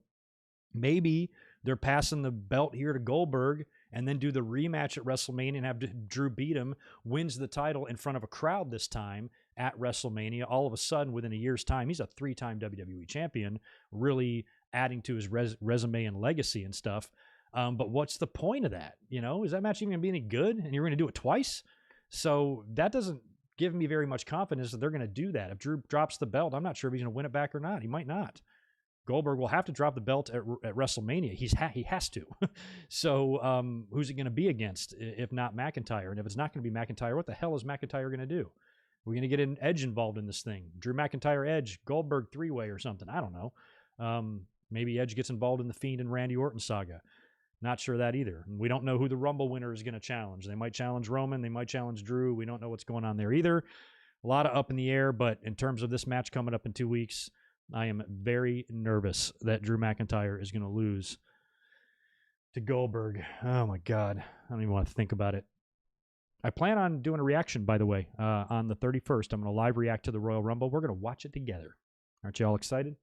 A: maybe they're passing the belt here to Goldberg and then do the rematch at WrestleMania and have Drew beat him, wins the title in front of a crowd this time at WrestleMania. All of a sudden, within a year's time, he's a 3-time WWE champion, really adding to his resume and legacy and stuff. But what's the point of that? You know, is that match even going to be any good? And you're going to do it twice? So that doesn't give me very much confidence that they're going to do that. If Drew drops the belt, I'm not sure if he's going to win it back or not. He might not. Goldberg will have to drop the belt at WrestleMania. He has to. So who's it going to be against if not McIntyre? And if it's not going to be McIntyre, what the hell is McIntyre going to do? We're going to get an Edge involved in this thing. Drew McIntyre, Edge, Goldberg three-way or something. I don't know. Maybe Edge gets involved in the Fiend and Randy Orton saga. Not sure that either. And we don't know who the Rumble winner is going to challenge. They might challenge Roman. They might challenge Drew. We don't know what's going on there either. A lot of up in the air, but in terms of this match coming up in 2 weeks, I am very nervous that Drew McIntyre is going to lose to Goldberg. Oh, my God. I don't even want to think about it. I plan on doing a reaction, by the way, on the 31st. I'm going to live react to the Royal Rumble. We're going to watch it together. Aren't you all excited?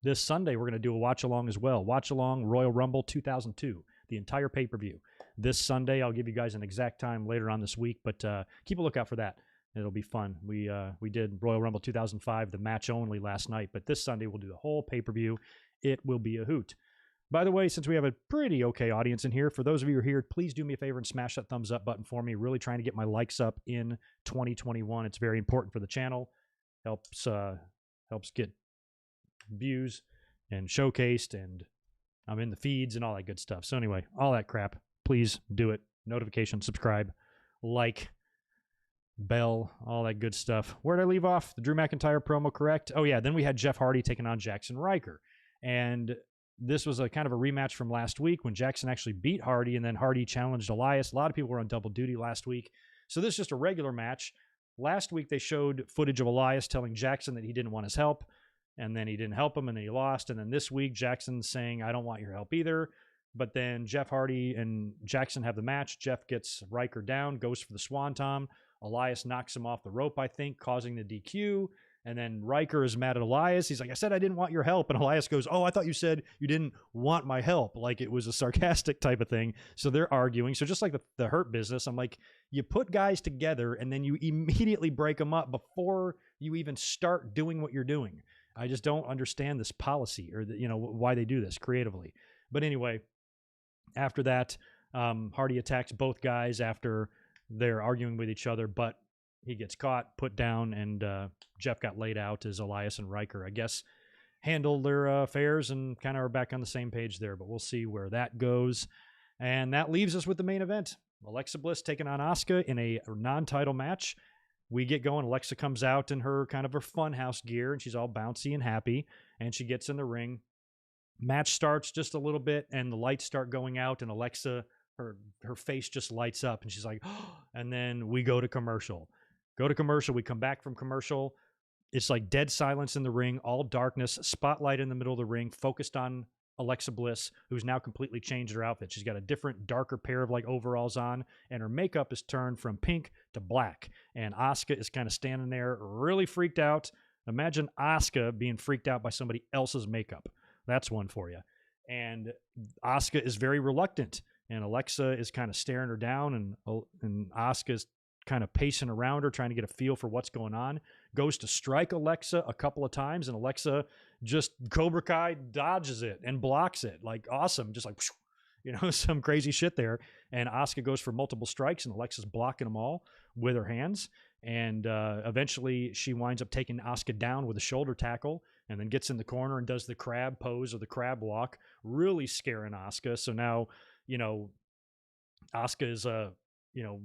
A: This Sunday, we're going to do a watch-along as well. Watch-along Royal Rumble 2002, the entire pay-per-view. This Sunday, I'll give you guys an exact time later on this week, but keep a lookout for that. It'll be fun. We did Royal Rumble 2005, the match only last night, but this Sunday we'll do the whole pay-per-view. It will be a hoot. By the way, since we have a pretty okay audience in here, for those of you who are here, please do me a favor and smash that thumbs up button for me. Really trying to get my likes up in 2021. It's very important for the channel. Helps get views and showcased, and I'm in the feeds and all that good stuff. So anyway, all that crap, please do it. Notification, subscribe, like. bell, all that good stuff. Where did I leave off? The Drew McIntyre promo, correct? Oh, yeah. Then we had Jeff Hardy taking on Jackson Ryker. And this was a kind of a rematch from last week when Jackson actually beat Hardy, and then Hardy challenged Elias. A lot of people were on double duty last week. So this is just a regular match. Last week, they showed footage of Elias telling Jackson that he didn't want his help, and then he didn't help him, and then he lost. And then this week, Jackson's saying, I don't want your help either. But then Jeff Hardy and Jackson have the match. Jeff gets Ryker down, goes for the Swanton. Elias knocks him off the rope, I think, causing the DQ. And then Ryker is mad at Elias. He's like, I said I didn't want your help. And Elias goes, oh, I thought you said you didn't want my help. Like it was a sarcastic type of thing. So they're arguing. So just like the Hurt Business, I'm like, you put guys together and then you immediately break them up before you even start doing what you're doing. I just don't understand this policy or why they do this creatively. But anyway, after that, Hardy attacks both guys after they're arguing with each other, but he gets caught, put down, and Jeff got laid out as Elias and Ryker, I guess, handled their affairs and kind of are back on the same page there, but we'll see where that goes. And that leaves us with the main event. Alexa Bliss taking on Asuka in a non-title match. We get going. Alexa comes out in her kind of her funhouse gear, and she's all bouncy and happy, and she gets in the ring. Match starts just a little bit, and the lights start going out, and Alexa, her face just lights up, and she's like, oh, and then we go to commercial. We come back from commercial. It's like dead silence in the ring, all darkness, spotlight in the middle of the ring, focused on Alexa Bliss, who's now completely changed her outfit. She's got a different, darker pair of like overalls on, and her makeup is turned from pink to black. And Asuka is kind of standing there really freaked out. Imagine Asuka being freaked out by somebody else's makeup. That's one for you. And Asuka is very reluctant, and Alexa is kind of staring her down, and Asuka's kind of pacing around her, trying to get a feel for what's going on, goes to strike Alexa a couple of times, and Alexa just Cobra Kai dodges it and blocks it. Like, awesome. Just like, some crazy shit there. And Asuka goes for multiple strikes, and Alexa's blocking them all with her hands. And eventually she winds up taking Asuka down with a shoulder tackle, and then gets in the corner and does the crab pose or the crab walk, really scaring Asuka. So now, Asuka is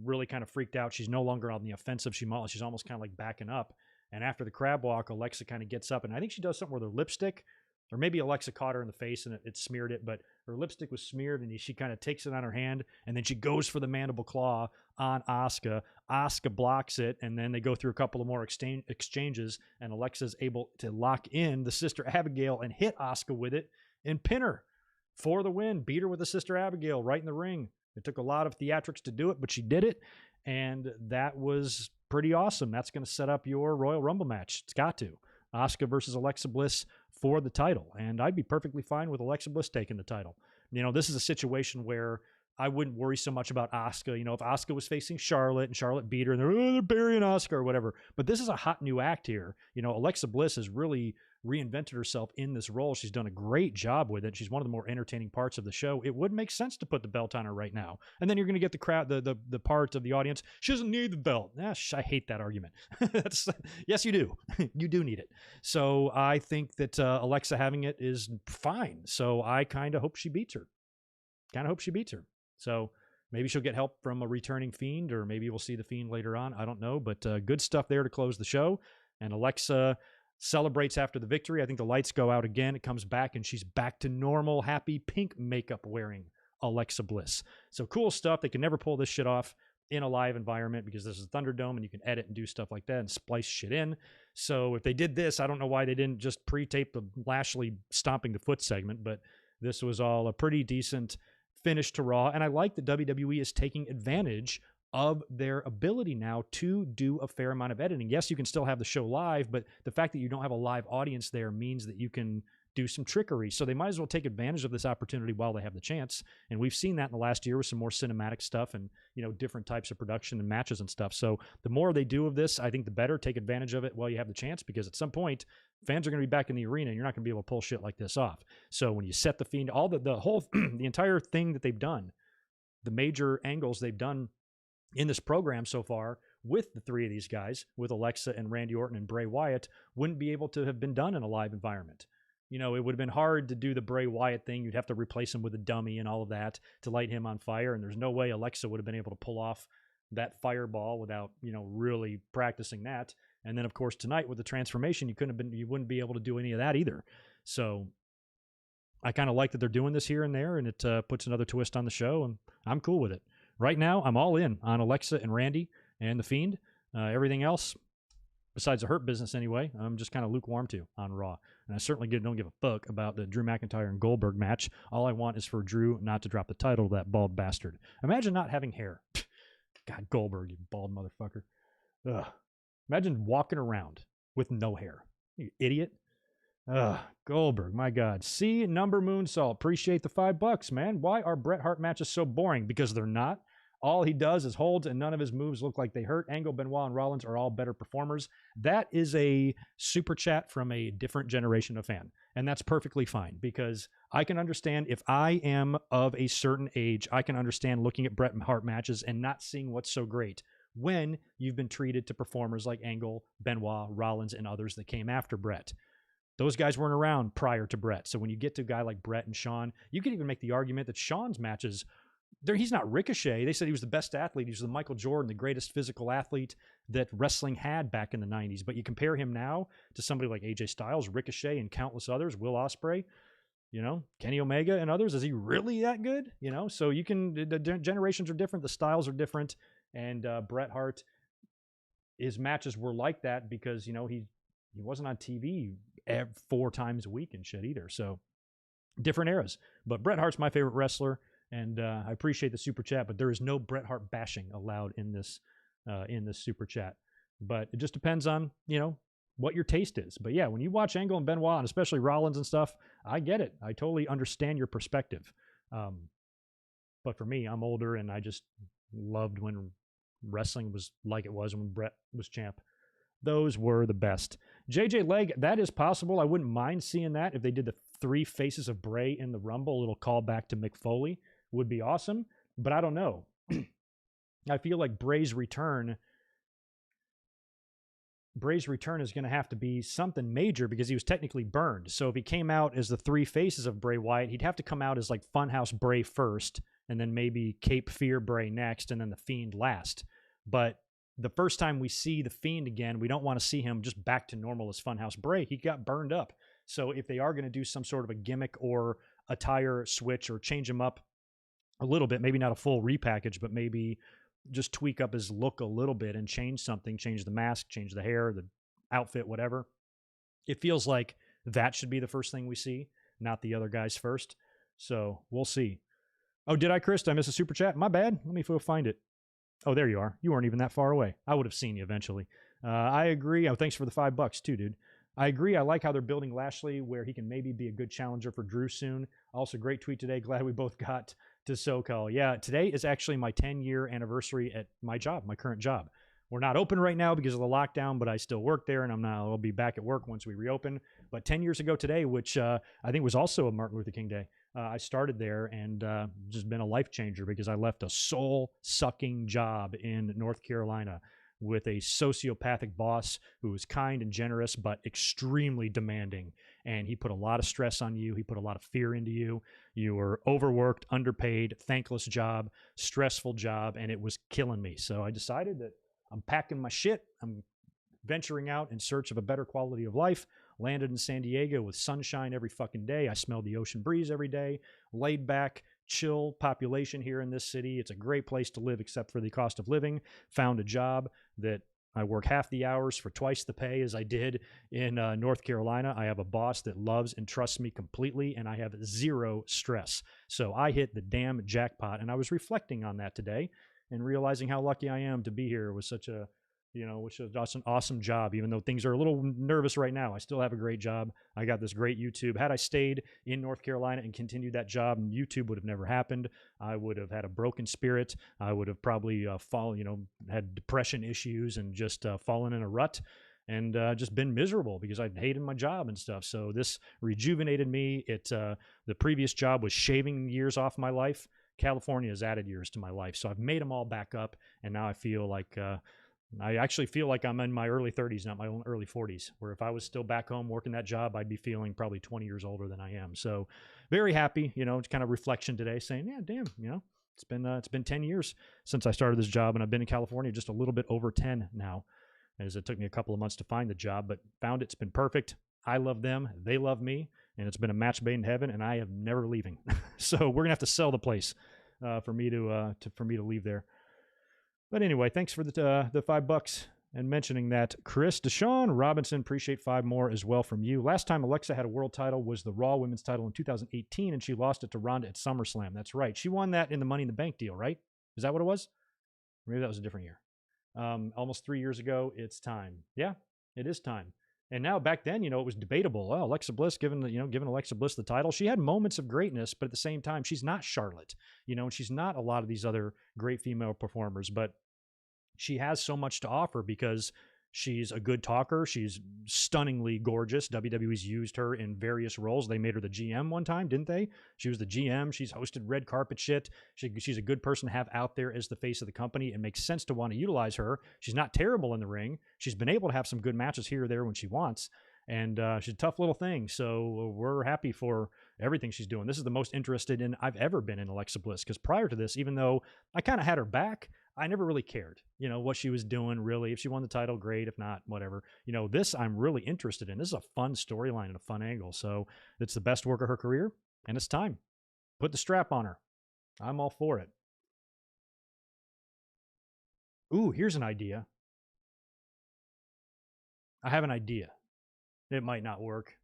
A: really kind of freaked out. She's no longer on the offensive. She's almost kind of like backing up. And after the crab walk, Alexa kind of gets up, and I think she does something with her lipstick, or maybe Alexa caught her in the face and it smeared it, but her lipstick was smeared, and she kind of takes it on her hand, and then she goes for the mandible claw on Asuka. Asuka blocks it, and then they go through a couple of more exchanges, and Alexa's able to lock in the Sister Abigail and hit Asuka with it and pin her for the win. Beat her with the Sister Abigail right in the ring. It took a lot of theatrics to do it, but she did it, and that was pretty awesome. That's going to set up your Royal Rumble match. It's got to. Asuka versus Alexa Bliss for the title, and I'd be perfectly fine with Alexa Bliss taking the title. This is a situation where I wouldn't worry so much about Asuka. If Asuka was facing Charlotte and Charlotte beat her, and they're burying Asuka or whatever, but this is a hot new act here. Alexa Bliss has really reinvented herself in this role. She's done a great job with it. She's one of the more entertaining parts of the show. It would make sense to put the belt on her right now. And then you're going to get the crowd, the part of the audience, she doesn't need the belt. I hate that argument. Yes, you do. You do need it. So I think that Alexa having it is fine. So I kind of hope she beats her. So maybe she'll get help from a returning Fiend, or maybe we'll see the Fiend later on. I don't know, but good stuff there to close the show. And Alexa celebrates after the victory. I think the lights go out again. It comes back, and she's back to normal, happy, pink makeup wearing Alexa Bliss. So cool stuff. They can never pull this shit off in a live environment because this is Thunderdome, and you can edit and do stuff like that and splice shit in. So if they did this, I don't know why they didn't just pre-tape the Lashley stomping the foot segment, but this was all a pretty decent finish to Raw. And I like that WWE is taking advantage of their ability now to do a fair amount of editing. Yes, you can still have the show live, but the fact that you don't have a live audience there means that you can do some trickery. So they might as well take advantage of this opportunity while they have the chance. And we've seen that in the last year with some more cinematic stuff and, different types of production and matches and stuff. So the more they do of this, I think the better. Take advantage of it while you have the chance, because at some point, fans are going to be back in the arena, and you're not going to be able to pull shit like this off. So when you set the Fiend, all the whole, the entire thing that they've done, the major angles they've done in this program so far with the three of these guys, with Alexa and Randy Orton and Bray Wyatt, wouldn't be able to have been done in a live environment. It would have been hard to do the Bray Wyatt thing. You'd have to replace him with a dummy and all of that to light him on fire. And there's no way Alexa would have been able to pull off that fireball without, really practicing that. And then of course tonight with the transformation, you wouldn't be able to do any of that either. So I kind of like that they're doing this here and there, and it puts another twist on the show, and I'm cool with it. Right now, I'm all in on Alexa and Randy and The Fiend. Everything else, besides the Hurt Business anyway, I'm just kind of lukewarm to on Raw. And I certainly don't give a fuck about the Drew McIntyre and Goldberg match. All I want is for Drew not to drop the title to that bald bastard. Imagine not having hair. God, Goldberg, you bald motherfucker. Ugh. Imagine walking around with no hair. You idiot. Goldberg, my God. C number Moonsault. Appreciate the $5, man. Why are Bret Hart matches so boring? Because they're not. All he does is holds, and none of his moves look like they hurt. Angle, Benoit, and Rollins are all better performers. That is a super chat from a different generation of fan, and that's perfectly fine, because I can understand if I am of a certain age, I can understand looking at Bret Hart matches and not seeing what's so great when you've been treated to performers like Angle, Benoit, Rollins, and others that came after Bret. Those guys weren't around prior to Bret. So when you get to a guy like Bret and Shawn, you could even make the argument that Shawn's matches, he's not Ricochet. They said he was the best athlete. He was the Michael Jordan, the greatest physical athlete that wrestling had back in the 90s. But you compare him now to somebody like AJ Styles, Ricochet, and countless others, Will Ospreay, Kenny Omega and others. Is he really that good? So the generations are different. The styles are different. And Bret Hart, his matches were like that because, he wasn't on TV 4 times a week and shit either. So different eras. But Bret Hart's my favorite wrestler. And I appreciate the super chat, but there is no Bret Hart bashing allowed in this super chat. But it just depends on, what your taste is. But yeah, when you watch Angle and Benoit, and especially Rollins and stuff, I get it. I totally understand your perspective. But for me, I'm older, and I just loved when wrestling was like it was when Bret was champ. Those were the best. JJ Leg, that is possible. I wouldn't mind seeing that if they did the 3 faces of Bray in the Rumble. A little callback to Mick Foley would be awesome, but I don't know. I feel like Bray's return is going to have to be something major because he was technically burned. So if he came out as the 3 faces of Bray Wyatt, he'd have to come out as like Funhouse Bray first, and then maybe Cape Fear Bray next, and then the Fiend last. But the first time we see the Fiend again, we don't want to see him just back to normal as Funhouse Bray. He got burned up. So if they are going to do some sort of a gimmick or attire switch or change him up a little bit, maybe not a full repackage, but maybe just tweak up his look a little bit and change something, change the mask, change the hair, the outfit, whatever. It feels like that should be the first thing we see, not the other guys first. So we'll see. Oh, did I, Chris? Did I miss a super chat? My bad. Let me find it. Oh, there you are. You weren't even that far away. I would have seen you eventually. I agree. Oh, thanks for the $5 too, dude. I agree. I like how they're building Lashley where he can maybe be a good challenger for Drew soon. Also, great tweet today. Glad we both got to SoCal. Yeah, today is actually my 10-year anniversary at my job, my current job. We're not open right now because of the lockdown, but I still work there, and I'll be back at work once we reopen. But 10 years ago today, which I think was also a Martin Luther King Day, I started there, and just been a life changer because I left a soul-sucking job in North Carolina with a sociopathic boss who was kind and generous, but extremely demanding. And he put a lot of stress on you. He put a lot of fear into you. You were overworked, underpaid, thankless job, stressful job, and it was killing me. So I decided that I'm packing my shit. I'm venturing out in search of a better quality of life. Landed in San Diego with sunshine every fucking day. I smelled the ocean breeze every day. Laid back, chill population here in this city. It's a great place to live except for the cost of living. Found a job that I work half the hours for twice the pay as I did in North Carolina. I have a boss that loves and trusts me completely, and I have zero stress. So I hit the damn jackpot, and I was reflecting on that today and realizing how lucky I am to be here with such a, which is just an awesome job. Even though things are a little nervous right now, I still have a great job. I got this great YouTube. Had I stayed in North Carolina and continued that job, YouTube would have never happened. I would have had a broken spirit. I would have probably had depression issues and just fallen in a rut and just been miserable because I hated my job and stuff. So this rejuvenated me. The previous job was shaving years off my life. California has added years to my life. So I've made them all back up. And now I feel like, I actually feel like I'm in my early 30s, not my own early 40s, where if I was still back home working that job, I'd be feeling probably 20 years older than I am. So very happy, it's kind of reflection today saying, yeah, damn, It's been 10 years since I started this job, and I've been in California just a little bit over 10 now, as it took me a couple of months to find the job, but found it. It's been perfect. I love them. They love me, and it's been a match made in heaven, and I am never leaving. So we're gonna have to sell the place for me to leave there. But anyway, thanks for the $5 and mentioning that. Chris Deshaun Robinson, appreciate 5 more as well from you. Last time Alexa had a world title was the Raw Women's title in 2018, and she lost it to Ronda at SummerSlam. That's right. She won that in the Money in the Bank deal, right? Is that what it was? Maybe that was a different year. Almost 3 years ago. It's time. Yeah, it is time. And now back then, it was debatable. Well, Alexa Bliss, giving Alexa Bliss the title, she had moments of greatness, but at the same time, she's not Charlotte, and she's not a lot of these other great female performers, but she has so much to offer because she's a good talker. She's stunningly gorgeous. WWE's used her in various roles. They made her the GM one time, didn't they? She was the GM. She's hosted red carpet shit. She's a good person to have out there as the face of the company. It makes sense to want to utilize her. She's not terrible in the ring. She's been able to have some good matches here or there when she wants. And she's a tough little thing. So we're happy for everything she's doing. This is the most interested in I've ever been in Alexa Bliss, because prior to this, even though I kind of had her back, I never really cared, what she was doing, really. If she won the title, great. If not, whatever. This I'm really interested in. This is a fun storyline and a fun angle. So it's the best work of her career, and it's time. Put the strap on her. I'm all for it. Ooh, here's an idea. I have an idea. It might not work.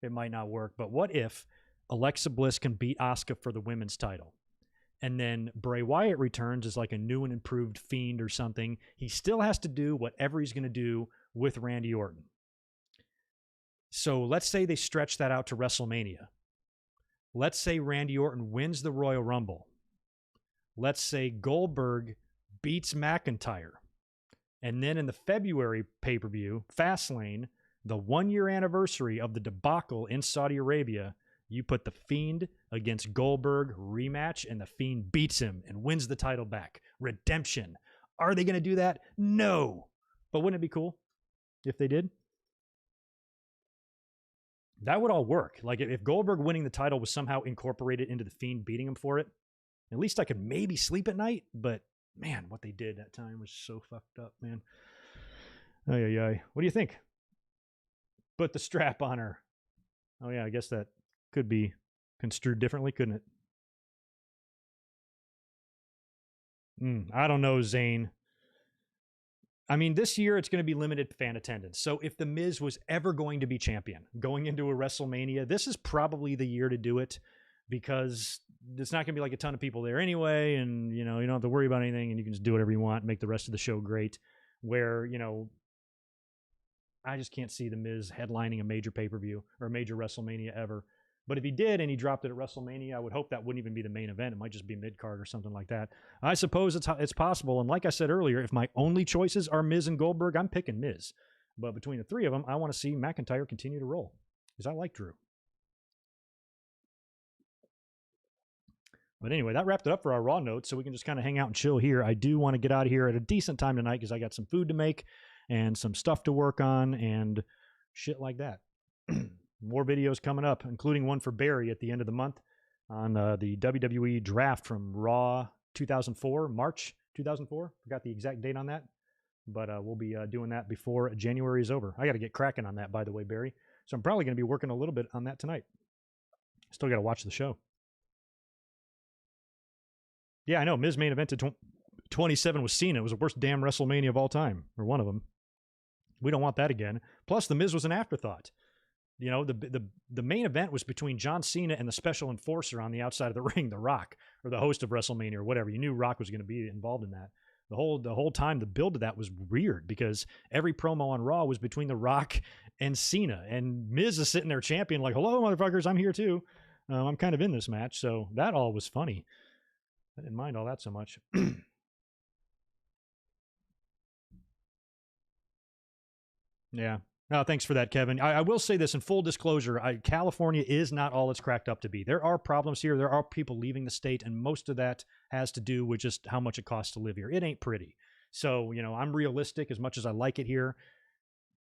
A: But what if Alexa Bliss can beat Asuka for the women's title? And then Bray Wyatt returns as like a new and improved Fiend or something. He still has to do whatever he's going to do with Randy Orton. So let's say they stretch that out to WrestleMania. Let's say Randy Orton wins the Royal Rumble. Let's say Goldberg beats McIntyre. And then in the February pay-per-view, Fastlane, the 1-year anniversary of the debacle in Saudi Arabia, you put the Fiend against Goldberg rematch, and the Fiend beats him and wins the title back. Redemption. Are they going to do that? No. But wouldn't it be cool if they did? That would all work. Like if Goldberg winning the title was somehow incorporated into the Fiend beating him for it, at least I could maybe sleep at night. But man, what they did that time was so fucked up, man. Ay, ay, ay. What do you think? Put the strap on her. Oh yeah, I guess that could be construed differently, couldn't it? I don't know, Zane. I mean, this year it's going to be limited fan attendance. So if The Miz was ever going to be champion going into a WrestleMania, this is probably the year to do it, because it's not going to be like a ton of people there anyway. And, you don't have to worry about anything, and you can just do whatever you want and make the rest of the show great. Where, I just can't see The Miz headlining a major pay-per-view or a major WrestleMania ever. But if he did and he dropped it at WrestleMania, I would hope that wouldn't even be the main event. It might just be mid-card or something like that. I suppose it's possible. And like I said earlier, if my only choices are Miz and Goldberg, I'm picking Miz. But between the three of them, I want to see McIntyre continue to roll, because I like Drew. But anyway, that wrapped it up for our Raw notes, so we can just kind of hang out and chill here. I do want to get out of here at a decent time tonight, because I got some food to make and some stuff to work on and shit like that. More videos coming up, including one for Barry at the end of the month on the WWE draft from Raw 2004, March 2004. Forgot the exact date on that, but we'll be doing that before January is over. I got to get cracking on that, by the way, Barry. So I'm probably going to be working a little bit on that tonight. Still got to watch the show. Yeah, I know. Miz main evented 27 with Cena. It was the worst damn WrestleMania of all time, or one of them. We don't want that again. Plus, the Miz was an afterthought. The main event was between John Cena and the special enforcer on the outside of the ring, The Rock, or the host of WrestleMania or whatever. You knew Rock was going to be involved in that. The whole time, the build to that was weird, because every promo on Raw was between The Rock and Cena. And Miz is sitting there champion like, hello, motherfuckers, I'm here too. I'm kind of in this match. So that all was funny. I didn't mind all that so much. Yeah. No, thanks for that, Kevin. I will say this in full disclosure. California is not all it's cracked up to be. There are problems here. There are people leaving the state, and most of that has to do with just how much it costs to live here. It ain't pretty. So, I'm realistic as much as I like it here.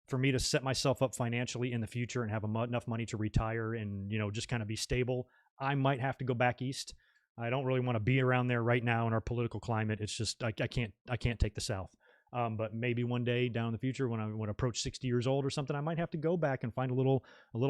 A: For me to set myself up financially in the future and have enough money to retire and, just kind of be stable, I might have to go back east. I don't really want to be around there right now in our political climate. It's just I can't take the South. But maybe one day down in the future, when I approach 60 years old or something, I might have to go back and find a little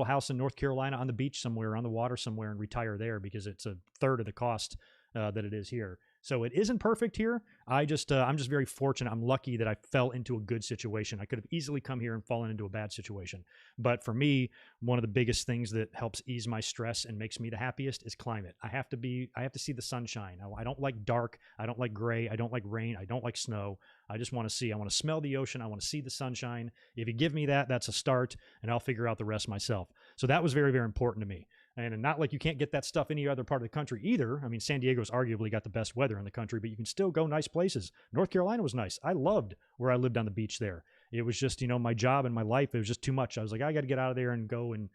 A: house in North Carolina on the beach somewhere, on the water somewhere, and retire there, because it's a third of the cost that it is here. So it isn't perfect here. I'm just very fortunate. I'm lucky that I fell into a good situation. I could have easily come here and fallen into a bad situation. But for me, one of the biggest things that helps ease my stress and makes me the happiest is climate. I have to see the sunshine. I don't like dark. I don't like gray. I don't like rain. I don't like snow. I just want to smell the ocean. I want to see the sunshine. If you give me that, that's a start, and I'll figure out the rest myself. So that was very, very important to me. And not like you can't get that stuff any other part of the country either. I mean, San Diego's arguably got the best weather in the country, but you can still go nice places. North Carolina was nice. I loved where I lived on the beach there. It was just, my job and my life, it was just too much. I was like, I got to get out of there and go and,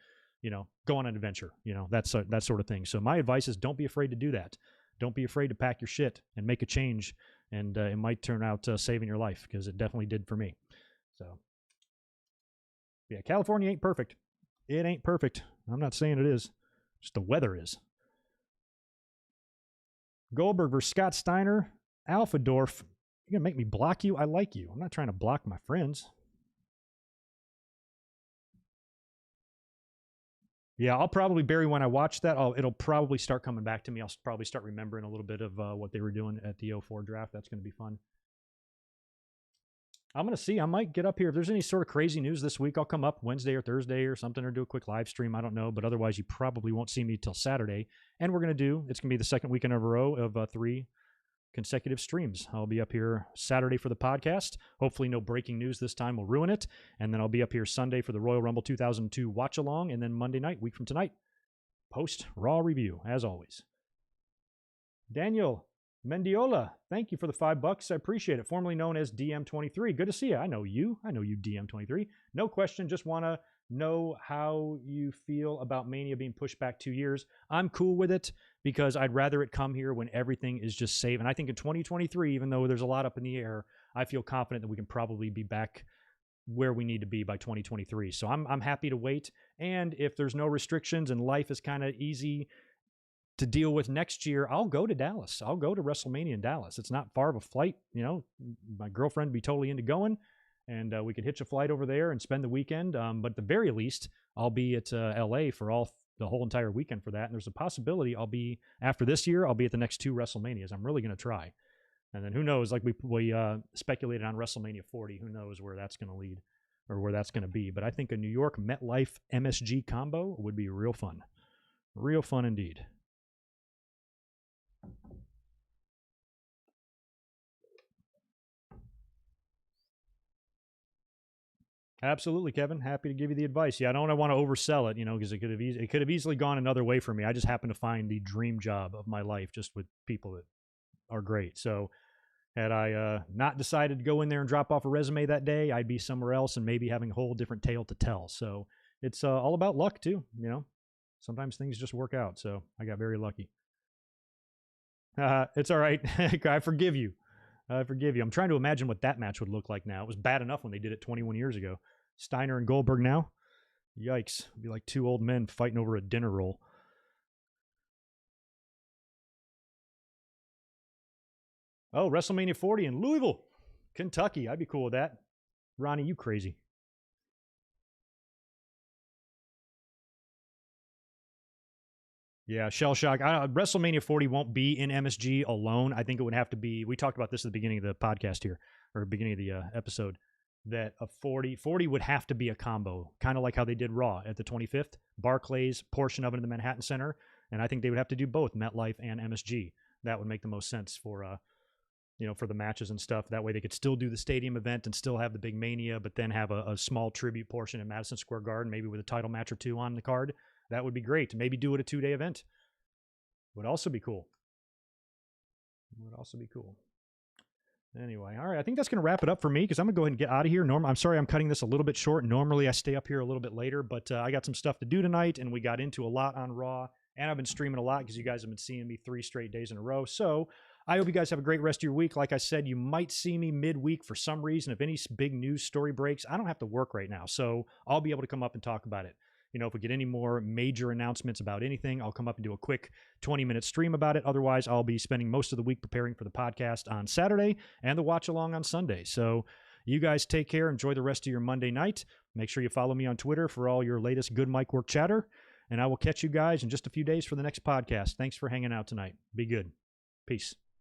A: go on an adventure, that sort of thing. So my advice is, don't be afraid to do that. Don't be afraid to pack your shit and make a change. And it might turn out saving your life, because it definitely did for me. So, yeah, California ain't perfect. It ain't perfect. I'm not saying it is. Just the weather is. Goldberg versus Scott Steiner. Alpha Dorf. You're going to make me block you? I like you. I'm not trying to block my friends. Yeah, I'll probably, Barry, when I watch that, it'll probably start coming back to me. I'll probably start remembering a little bit of what they were doing at the 04 draft. That's going to be fun. I'm going to see. I might get up here. If there's any sort of crazy news this week, I'll come up Wednesday or Thursday or something, or do a quick live stream. I don't know. But otherwise, you probably won't see me till Saturday. And it's going to be the second weekend in a row of 3 consecutive streams. I'll be up here Saturday for the podcast. Hopefully no breaking news this time will ruin it. And then I'll be up here Sunday for the Royal Rumble 2002 watch along. And then Monday night, week from tonight, post Raw review, as always. Daniel Mendiola, thank you for the $5. I appreciate it. Formerly known as DM23. Good to see you. I know you, DM23. No question. Just want to know how you feel about Mania being pushed back 2 years. I'm cool with it, because I'd rather it come here when everything is just safe. And I think in 2023, even though there's a lot up in the air, I feel confident that we can probably be back where we need to be by 2023. So I'm happy to wait. And if there's no restrictions and life is kind of easy to deal with next year, I'll go to Dallas. I'll go to WrestleMania in Dallas. It's not far of a flight. My girlfriend would be totally into going, and we could hitch a flight over there and spend the weekend. But at the very least, I'll be at LA for the whole entire weekend for that. And there's a possibility after this year, I'll be at the next 2 WrestleManias. I'm really going to try. And then who knows, like we speculated on WrestleMania 40, who knows where that's going to lead or where that's going to be. But I think a New York MetLife MSG combo would be real fun. Real fun indeed. Absolutely, Kevin. Happy to give you the advice. Yeah, I don't want to oversell it, because it could have easily gone another way for me. I just happen to find the dream job of my life, just with people that are great. So had I not decided to go in there and drop off a resume that day, I'd be somewhere else and maybe having a whole different tale to tell. So it's all about luck too. Sometimes things just work out. So I got very lucky. It's all right. I forgive you. I'm trying to imagine what that match would look like now. It was bad enough when they did it 21 years ago. Steiner and Goldberg now? Yikes. It'd be like 2 old men fighting over a dinner roll. Oh, WrestleMania 40 in Louisville, Kentucky. I'd be cool with that. Ronnie, you crazy. Yeah, shell shock. WrestleMania 40 won't be in MSG alone. I think it would have to be, we talked about this at the beginning of the podcast here, or beginning of the episode, that a 40 would have to be a combo, kind of like how they did Raw at the 25th. Barclays, portion of it in the Manhattan Center, and I think they would have to do both MetLife and MSG. That would make the most sense for for the matches and stuff. That way they could still do the stadium event and still have the big Mania, but then have a small tribute portion in Madison Square Garden, maybe with a title match or 2 on the card. That would be great. Maybe do it a 2-day event. Would also be cool. Anyway, all right. I think that's going to wrap it up for me, because I'm going to go ahead and get out of here. I'm sorry I'm cutting this a little bit short. Normally I stay up here a little bit later, but I got some stuff to do tonight, and we got into a lot on Raw, and I've been streaming a lot because you guys have been seeing me 3 straight days in a row. So I hope you guys have a great rest of your week. Like I said, you might see me midweek for some reason. If any big news story breaks, I don't have to work right now, so I'll be able to come up and talk about it. You know, if we get any more major announcements about anything, I'll come up and do a quick 20-minute stream about it. Otherwise, I'll be spending most of the week preparing for the podcast on Saturday and the watch along on Sunday. So you guys take care. Enjoy the rest of your Monday night. Make sure you follow me on Twitter for all your latest good mic work chatter. And I will catch you guys in just a few days for the next podcast. Thanks for hanging out tonight. Be good. Peace.